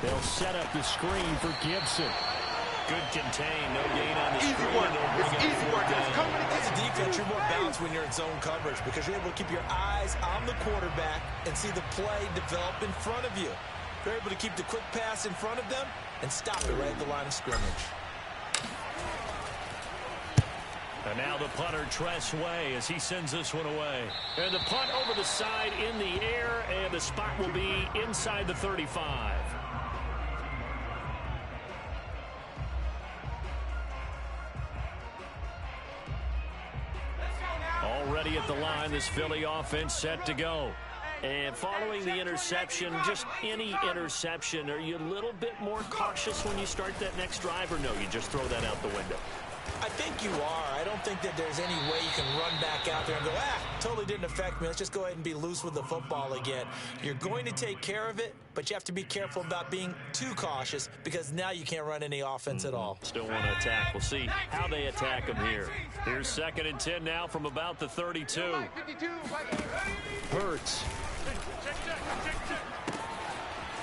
Speaker 1: They'll set up the screen for Gibson. Good contain, no gain on the
Speaker 3: Easy
Speaker 1: screen.
Speaker 3: work. It's easy work. It's coming
Speaker 2: As a
Speaker 3: again.
Speaker 2: defense, you're more balanced when you're in zone coverage because you're able to keep your eyes on the quarterback and see the play develop in front of you. You're able to keep the quick pass in front of them and stop it right at the line of scrimmage.
Speaker 1: And now the punter, Tress Way, as he sends this one away. And the punt over the side in the air, and the spot will be inside the 35. Already at the line, this Philly offense set to go. And following the interception, just any interception, are you a little bit more cautious when you start that next drive, or no, you just throw that out the window?
Speaker 2: I think you are. I don't think that there's any way you can run back out there and go, totally didn't affect me. Let's just go ahead and be loose with the football again. You're going to take care of it, but you have to be careful about being too cautious because now you can't run any offense at all.
Speaker 1: Still want to attack. We'll see how they attack him here. Here's 2nd and 10 now from about the 32. Hurts.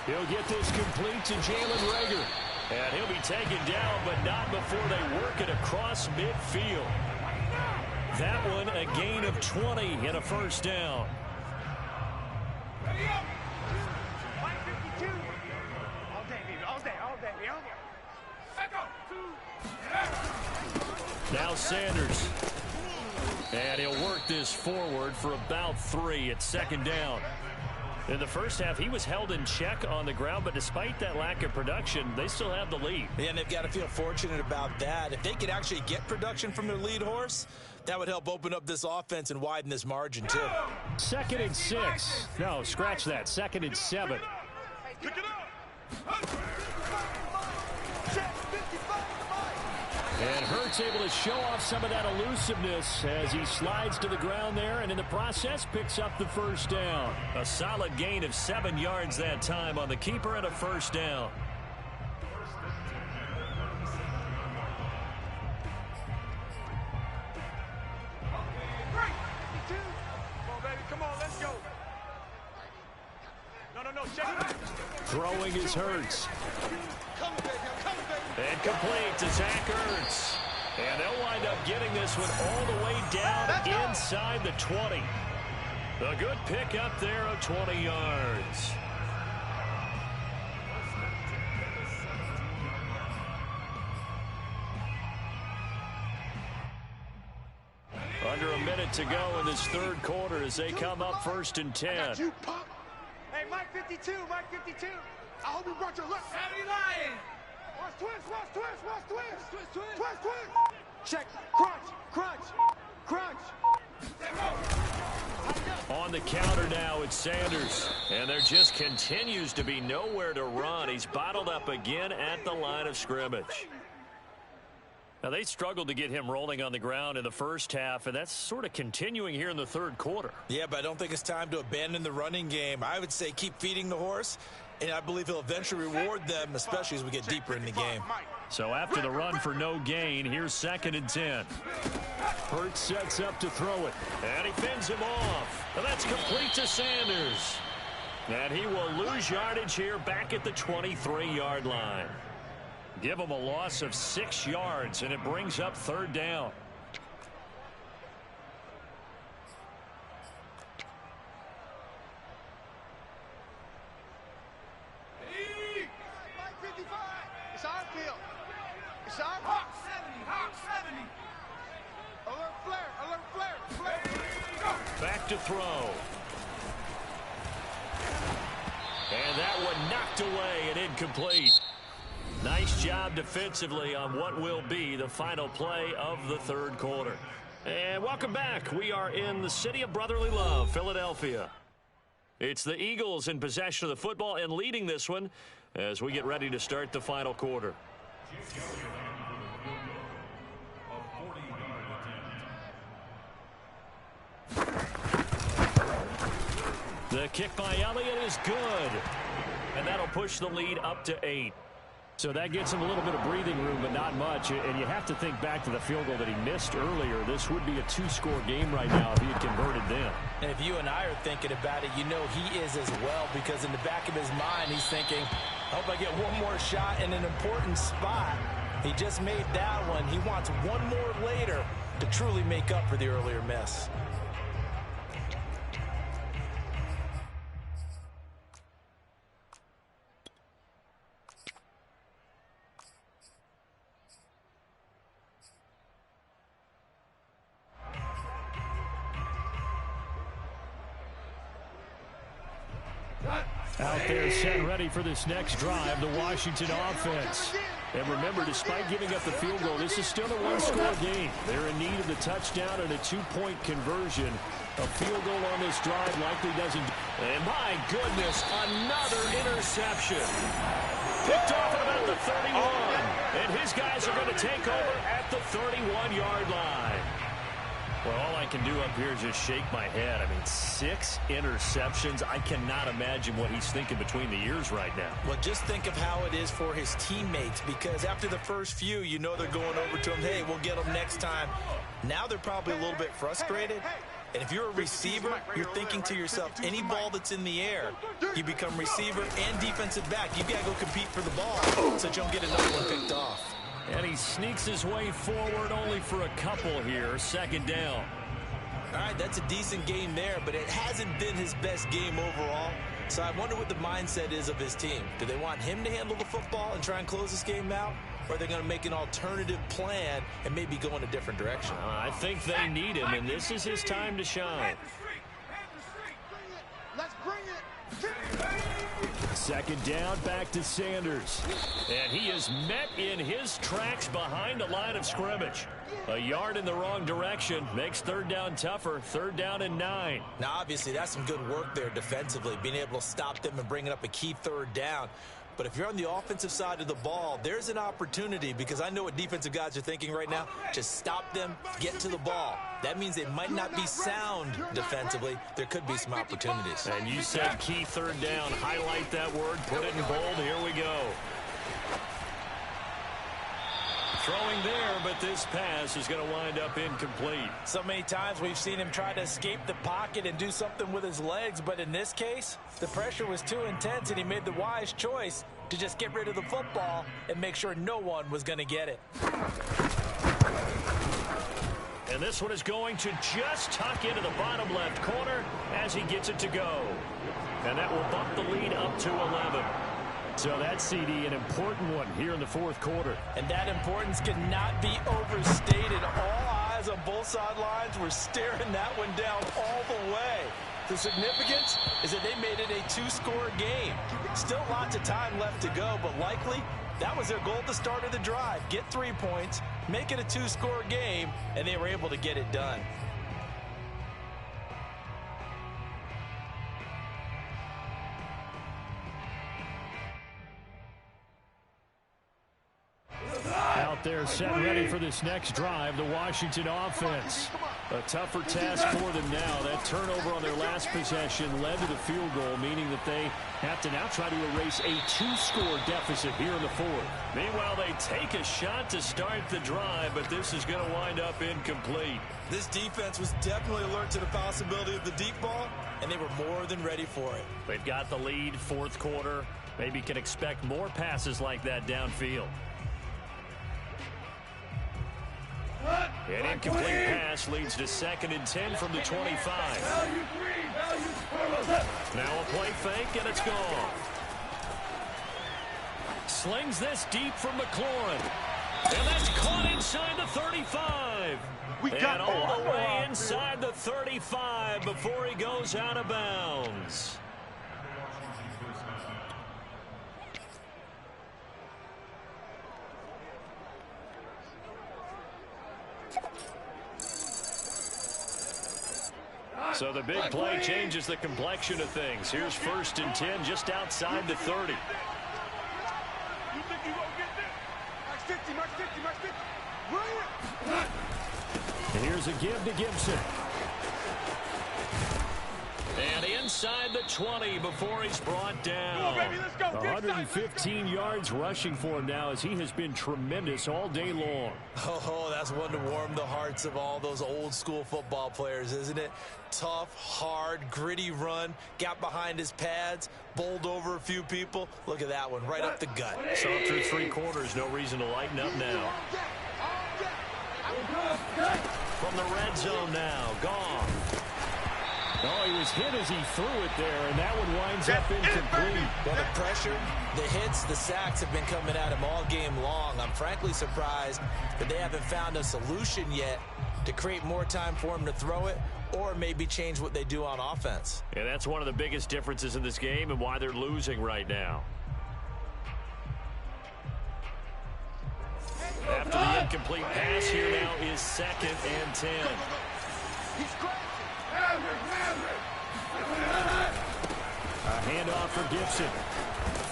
Speaker 1: He'll get this complete to Jalen Reagor. And he'll be taken down, but not before they work it across midfield. That one a gain of 20 and a first down. Now Sanders. And he'll work this forward for about 3 at 2nd down. In the first half, he was held in check on the ground, but despite that lack of production, they still have the lead.
Speaker 2: Yeah, and they've got to feel fortunate about that. If they could actually get production from their lead horse, that would help open up this offense and widen this margin, too.
Speaker 1: 2nd and 6. No, scratch that. 2nd and 7.
Speaker 3: Pick it up.
Speaker 1: And Hurts able to show off some of that elusiveness as he slides to the ground there, and in the process picks up the first down. A solid gain of 7 yards that time on the keeper and a first down.
Speaker 3: Come on, let's go. No, shake it.
Speaker 1: Throwing is Hurts.
Speaker 3: Come, baby.
Speaker 1: And complete to Zach Ertz. And they'll wind up getting this one all the way down inside the 20. A good pick up there of 20 yards. Under a minute to go in this 3rd quarter as they come up 1st and 10.
Speaker 3: Hey, Mike 52. I hope you brought your luck. Heavy Lion. Watch twist. Check. Crunch.
Speaker 1: On the counter now, it's Sanders. And there just continues to be nowhere to run. He's bottled up again at the line of scrimmage. Now, they struggled to get him rolling on the ground in the first half, and that's sort of continuing here in the 3rd quarter.
Speaker 2: Yeah, but I don't think it's time to abandon the running game. I would say keep feeding the horse, and I believe he'll eventually reward them, especially as we get deeper in the game.
Speaker 1: So after the run for no gain, here's 2nd and 10. Hurts sets up to throw it, and he fends him off. And that's complete to Sanders. And he will lose yardage here back at the 23-yard line. Give him a loss of 6 yards, and it brings up 3rd down.
Speaker 3: It's our field. It's our Hawk 70. Alert flare.
Speaker 1: Back to throw. And that one knocked away and incomplete. Nice job defensively on what will be the final play of the 3rd quarter. And welcome back. We are in the city of brotherly love, Philadelphia. It's the Eagles in possession of the football and leading this one as we get ready to start the final quarter. The kick by Elliott is good. And that'll push the lead up to 8. So that gets him a little bit of breathing room, but not much. And you have to think back to the field goal that he missed earlier. This would be a 2-score game right now if he had converted then.
Speaker 2: And if you and I are thinking about it, you know he is as well, because in the back of his mind, he's thinking, I hope I get one more shot in an important spot. He just made that one. He wants one more later to truly make up for the earlier miss.
Speaker 1: Out there set ready for this next drive, the Washington offense. And remember, despite giving up the field goal, this is still a 1-score game. They're in need of the touchdown and a 2-point conversion. A field goal on this drive likely doesn't. And my goodness, another interception. Picked off at about the 31. And his guys are going to take over at the 31-yard line. Well, all I can do up here is just shake my head. I mean, 6 interceptions. I cannot imagine what he's thinking between the ears right now.
Speaker 2: Well, just think of how it is for his teammates, because after the first few, you know they're going over to him, hey, we'll get them next time. Now they're probably a little bit frustrated. And if you're a receiver, you're thinking to yourself, any ball that's in the air, you become receiver and defensive back. You've got to go compete for the ball so that you don't get another one picked off.
Speaker 1: And he sneaks his way forward only for a couple here. 2nd down.
Speaker 2: All right, that's a decent game there, but it hasn't been his best game overall. So I wonder what the mindset is of his team. Do they want him to handle the football and try and close this game out? Or are they going to make an alternative plan and maybe go in a different direction?
Speaker 1: I think they need him, and this is his time to shine.
Speaker 3: Let's bring it.
Speaker 1: 2nd down, back to Sanders. And he is met in his tracks behind the line of scrimmage. A yard in the wrong direction makes 3rd down tougher. 3rd down and 9.
Speaker 2: Now, obviously, that's some good work there defensively, being able to stop them and bringing up a key 3rd down. But if you're on the offensive side of the ball, there's an opportunity, because I know what defensive guys are thinking right now. Just stop them, get to the ball. That means they might not be sound defensively. There could be some opportunities.
Speaker 1: And you said key 3rd down. Highlight that word, put it in bold. Here we go. Throwing there, but this pass is going to wind up incomplete.
Speaker 2: So many times we've seen him try to escape the pocket and do something with his legs, but in this case, the pressure was too intense and he made the wise choice to just get rid of the football and make sure no one was going to get it.
Speaker 1: And this one is going to just tuck into the bottom left corner as he gets it to go. And that will bump the lead up to 11. So that CD, an important one here in the 4th quarter.
Speaker 2: And that importance cannot be overstated. All eyes on both sidelines were staring that one down all the way. The significance is that they made it a 2-score game. Still lots of time left to go, but likely that was their goal at the start of the drive. Get 3 points, make it a 2-score game, and they were able to get it done.
Speaker 1: Out there set ready for this next drive, the Washington offense. A tougher task for them now. That turnover on their last possession led to the field goal, meaning that they have to now try to erase a 2-score deficit here in the 4th. Meanwhile, they take a shot to start the drive, but this is going to wind up incomplete.
Speaker 2: This defense was definitely alert to the possibility of the deep ball, and they were more than ready for it.
Speaker 1: They've got the lead, 4th quarter. Maybe can expect more passes like that downfield. An incomplete pass leads to 2nd and 10 from the 25. Now a play fake, and it's gone. Slings this deep from McLaurin. And that's caught inside the 35. And all the way inside the 35 before he goes out of bounds. So the big play changes the complexion of things. Here's 1st and 10 just outside the 30.
Speaker 3: You think you gonna get this? Max 50, Max 50, Max 50. Bring it.
Speaker 1: And here's a give to Gibson. And inside the 20 before he's brought down.
Speaker 3: Come on, baby, let's go.
Speaker 1: 115 yards rushing for him now as he has been tremendous all day long.
Speaker 2: Oh, that's one to warm the hearts of all those old school football players, isn't it? Tough, hard, gritty run, got behind his pads, bowled over a few people. Look at that one, right up the gut.
Speaker 1: So through 3 quarters, no reason to lighten up now. From the red zone now, gone. Oh, he was hit as he threw it there, and that one winds up incomplete.
Speaker 2: Well, the pressure, the hits, the sacks have been coming at him all game long. I'm frankly surprised that they haven't found a solution yet to create more time for him to throw it or maybe change what they do on offense.
Speaker 1: And that's one of the biggest differences in this game and why they're losing right now. After the incomplete pass, here now is 2nd and 10.
Speaker 3: He's crazy.
Speaker 1: A handoff for Gibson.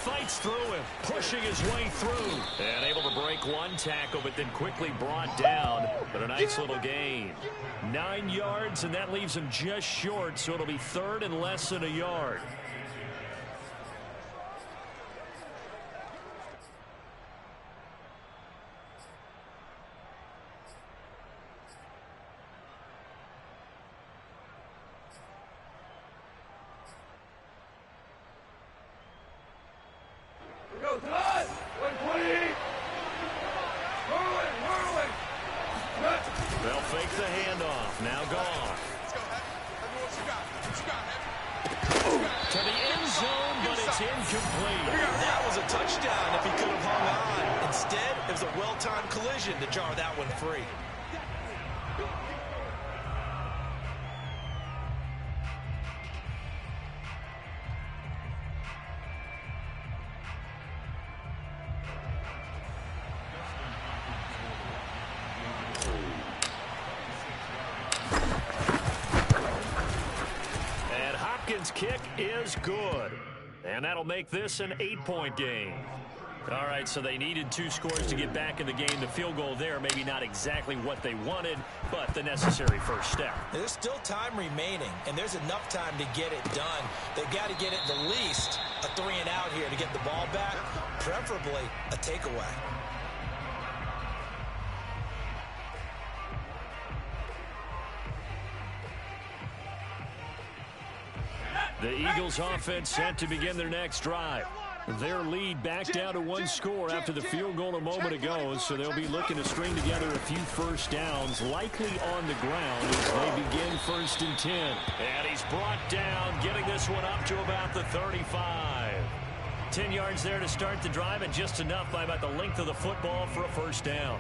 Speaker 1: Fights through him, pushing his way through. And able to break one tackle, but then quickly brought down. But a nice little gain. 9 yards, and that leaves him just short, so it'll be third and less than a yard. They'll fake the handoff. Now gone. To the end zone, but it's incomplete.
Speaker 2: That was a touchdown if he could have hung on. Instead, it was a well-timed collision to jar that one free.
Speaker 1: Kick is good. And that'll make this an 8-point game. All right, so they needed 2 scores to get back in the game. The field goal there, maybe not exactly what they wanted, but the necessary first step.
Speaker 2: There's still time remaining, and there's enough time to get it done. They've got to get it the least a 3-and-out here to get the ball back, preferably a takeaway.
Speaker 1: The Eagles offense set to begin their next drive. Their lead back down to 1 score after the field goal a moment ago, so they'll be looking to string together a few first downs, likely on the ground as they begin 1st and 10. And he's brought down, getting this one up to about the 35. 10 yards there to start the drive, and just enough by about the length of the football for a first down.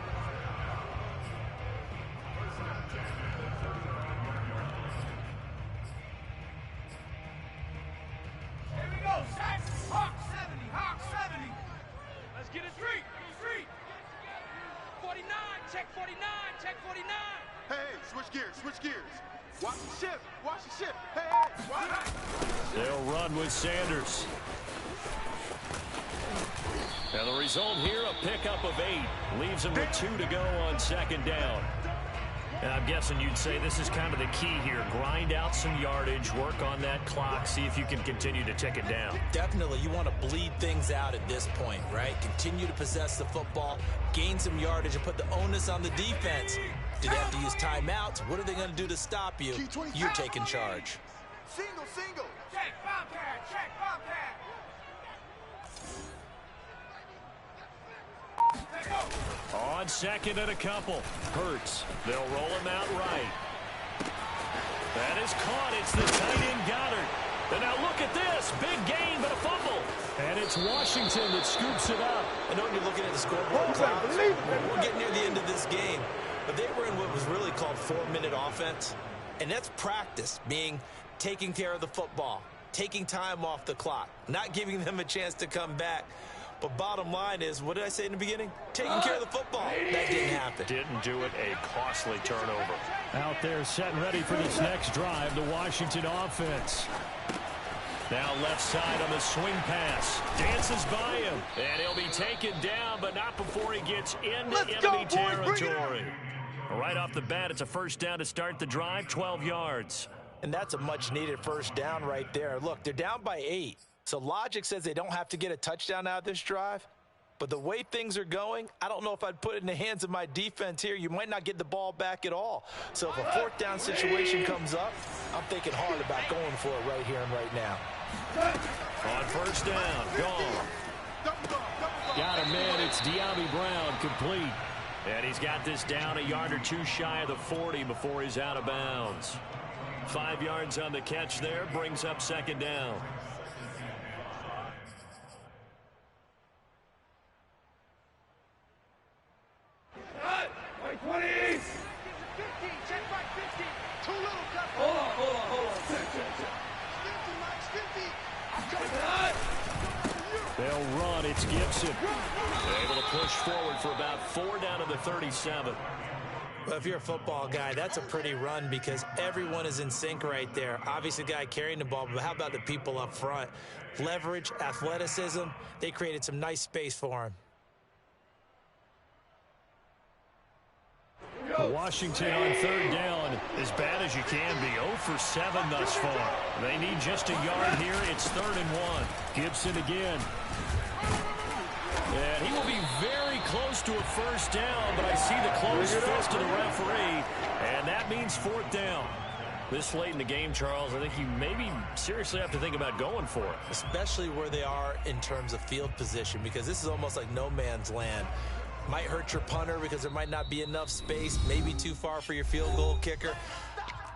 Speaker 1: They'll run with Sanders. And the result here, a pickup of 8. Leaves them with 2 to go on 2nd down. And I'm guessing you'd say this is kind of the key here. Grind out some yardage, work on that clock, see if you can continue to tick it down.
Speaker 2: Definitely, you want to bleed things out at this point, right? Continue to possess the football, gain some yardage, and put the onus on the defense. Do they have to use timeouts? What are they going to do to stop you? You're taking charge.
Speaker 3: Single. Check, Bobcat. Check, Bobcat.
Speaker 1: On 2nd and a couple. Hurts. They'll roll him out right. That is caught. It's the tight end Goddard. And now look at this. Big gain, but a fumble. And it's Washington that scoops it up.
Speaker 2: I know you're looking at the scoreboard clouds. We're getting near the end of this game. But they were in what was really called 4-minute offense. And that's practice, meaning taking care of the football, taking time off the clock, not giving them a chance to come back. But bottom line is, what did I say in the beginning? Taking care of the football. That didn't happen.
Speaker 1: Didn't do it. A costly turnover. Out there set and ready for this next drive, the Washington offense. Now left side on the swing pass. Dances by him. And he'll be taken down, but not before he gets into enemy territory. Right off the bat, it's a first down to start the drive, 12 yards.
Speaker 2: And that's a much-needed first down right there. Look, they're down by 8. So logic says they don't have to get a touchdown out of this drive. But the way things are going, I don't know if I'd put it in the hands of my defense here. You might not get the ball back at all. So if a 4th down situation comes up, I'm thinking hard about going for it right here and right now.
Speaker 1: On first down, gone. Got a man, it's De'Ami Brown, complete. And he's got this down a yard or 2 shy of the 40 before he's out of bounds. 5 yards on the catch there, brings up 2nd down. They'll run. It's Gibson. Able to push forward for about 4 down to the 37.
Speaker 2: Well, if you're a football guy, that's a pretty run because everyone is in sync right there. Obviously, the guy carrying the ball, but how about the people up front? Leverage, athleticism, they created some nice space for him.
Speaker 1: Washington on third down, as bad as you can be. 0 for 7 thus far. They need just a yard here. It's 3rd and 1. Gibson again. And he will be very close to a first down, but I see the closed fist of the referee, and that means 4th down. This late in the game, Charles, I think you maybe seriously have to think about going for it.
Speaker 2: Especially where they are in terms of field position, because this is almost like no man's land. Might hurt your punter because there might not be enough space, maybe too far for your field goal kicker.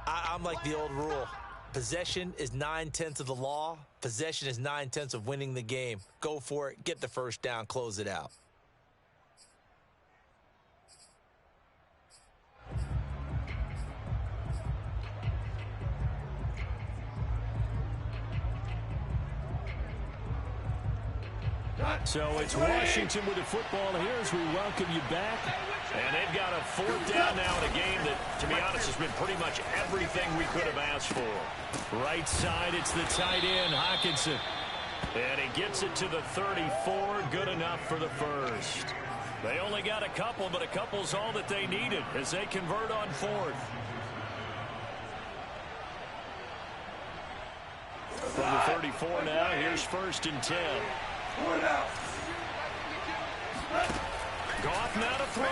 Speaker 2: I'm like the old rule. Possession is 9/10 of the law. Possession is 9/10 of winning the game. Go for it. Get the first down. Close it out.
Speaker 1: So it's Washington with the football here as we welcome you back. And they've got a 4th down now in a game that, to be honest, has been pretty much everything we could have asked for. Right side, it's the tight end, Hockenson. And he gets it to the 34, good enough for the first. They only got a couple, but a couple's all that they needed as they convert on 4th. From the 34 now, here's 1st and 10. Goff now to throw.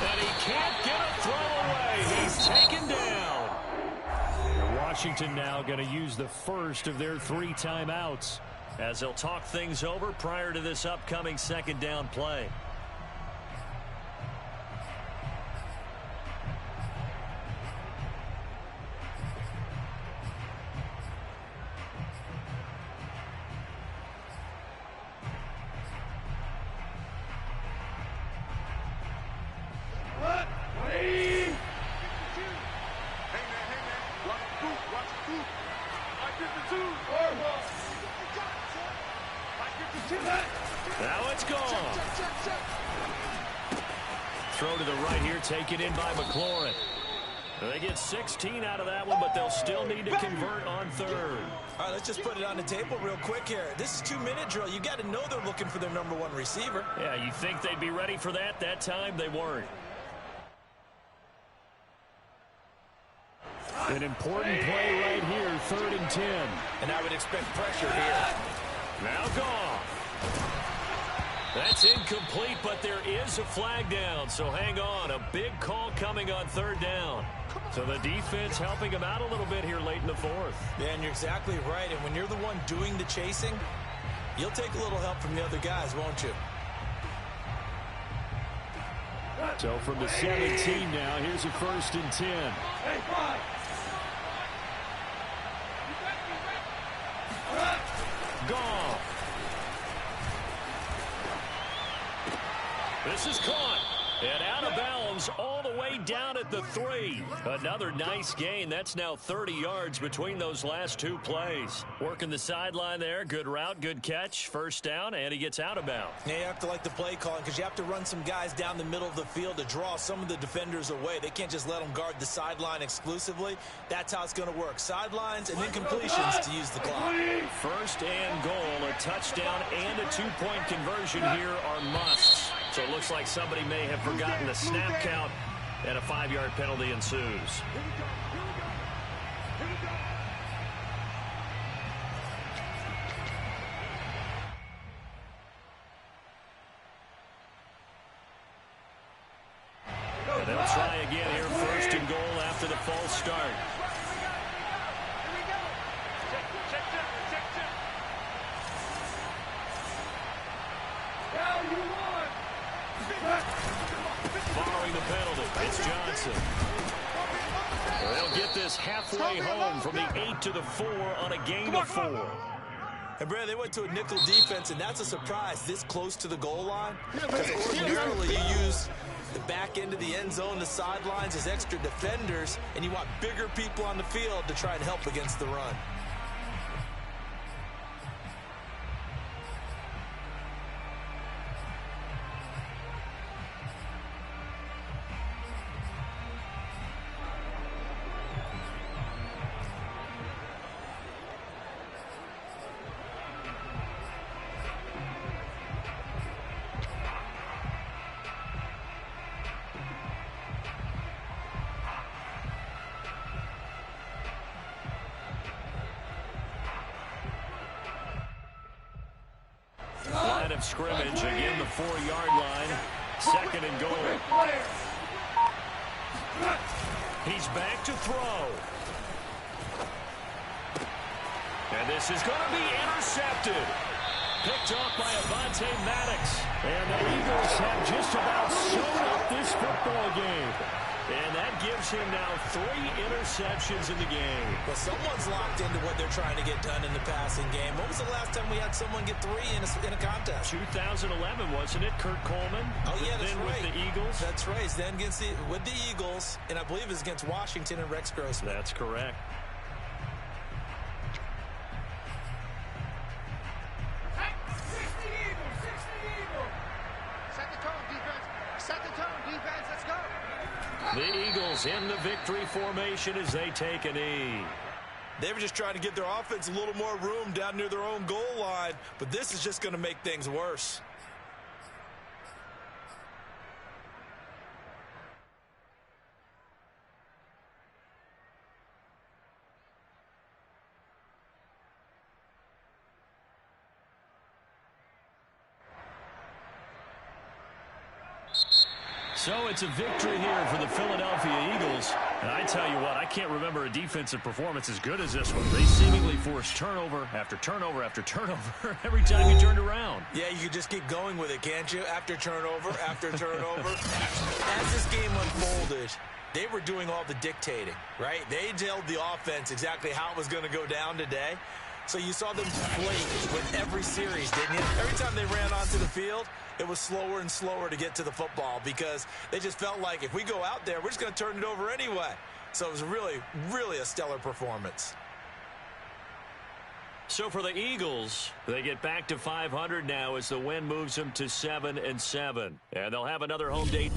Speaker 1: And he can't get a throw away. He's taken down. Washington now going to use the first of their 3 timeouts as they'll talk things over prior to this upcoming 2nd down play. Now it's gone. Throw to the right here, taken in by McLaurin. They get 16 out of that one, but they'll still need to convert on 3rd.
Speaker 2: All right, let's just put it on the table real quick here. This is 2-minute drill. You got to know they're looking for their #1 receiver.
Speaker 1: Yeah, you think they'd be ready for that? That time they weren't. An important play right here, 3rd and 10.
Speaker 2: And I would expect pressure here.
Speaker 1: Now Goff. That's incomplete, but there is a flag down, so hang on. A big call coming on 3rd down. So the defense helping him out a little bit here late in the 4th.
Speaker 2: Yeah, and you're exactly right. And when you're the one doing the chasing, you'll take a little help from the other guys, won't you?
Speaker 1: So from the 17 now, here's a 1st and 10. Goff. This is caught and out of bounds all the way down at the 3. Another nice gain. That's now 30 yards between those last 2 plays. Working the sideline there. Good route, good catch. First down, and he gets out of bounds.
Speaker 2: Yeah, you have to like the play calling because you have to run some guys down the middle of the field to draw some of the defenders away. They can't just let them guard the sideline exclusively. That's how it's going to work. Sidelines and then completions to use the clock.
Speaker 1: 1st and goal. A touchdown and a 2-point conversion here are musts. So it looks like somebody may have forgotten the snap count, and a 5-yard penalty ensues. And they'll try again here, 1st and goal after the false start. Following the penalty, it's Johnson. They'll get this halfway home from the 8 to the 4 on a gain of 4.
Speaker 2: And, Brad, they went to a nickel defense, and that's a surprise this close to the goal line. Because ordinarily you use the back end of the end zone, the sidelines as extra defenders, and you want bigger people on the field to try and help against the run.
Speaker 1: of scrimmage. Again, the 4-yard line. 2nd and goal. He's back to throw. And this is going to be intercepted. Picked off by Avonte Maddox. And the Eagles have just about sewn up this football game. And that gives him now 3 interceptions in the game.
Speaker 2: Well, someone's locked into what they're trying to get done in the passing game. When was the last time we had someone get 3 in a contest?
Speaker 1: 2011, wasn't it? Kurt Coleman.
Speaker 2: Oh, yeah, that's
Speaker 1: then
Speaker 2: right.
Speaker 1: With the Eagles.
Speaker 2: That's right. Then with the Eagles, and I believe it was against Washington and Rex Grossman.
Speaker 1: That's correct. The Eagles in the victory formation as they take a knee.
Speaker 2: They were just trying to give their offense a little more room down near their own goal line, but this is just going to make things worse.
Speaker 1: So it's a victory here for the Philadelphia Eagles. And I tell you what, I can't remember a defensive performance as good as this one. They seemingly forced turnover after turnover after turnover every time you turned around.
Speaker 2: Yeah, you could just keep going with it, can't you? After turnover, after turnover. As this game unfolded, they were doing all the dictating, right? They told the offense exactly how it was going to go down today. So you saw them play with every series, didn't you? Every time they ran onto the field, it was slower and slower to get to the football because they just felt like if we go out there, we're just going to turn it over anyway. So it was really, really a stellar performance.
Speaker 1: So for the Eagles, they get back to 500 now as the win moves them to 7-7. And they'll have another home date next.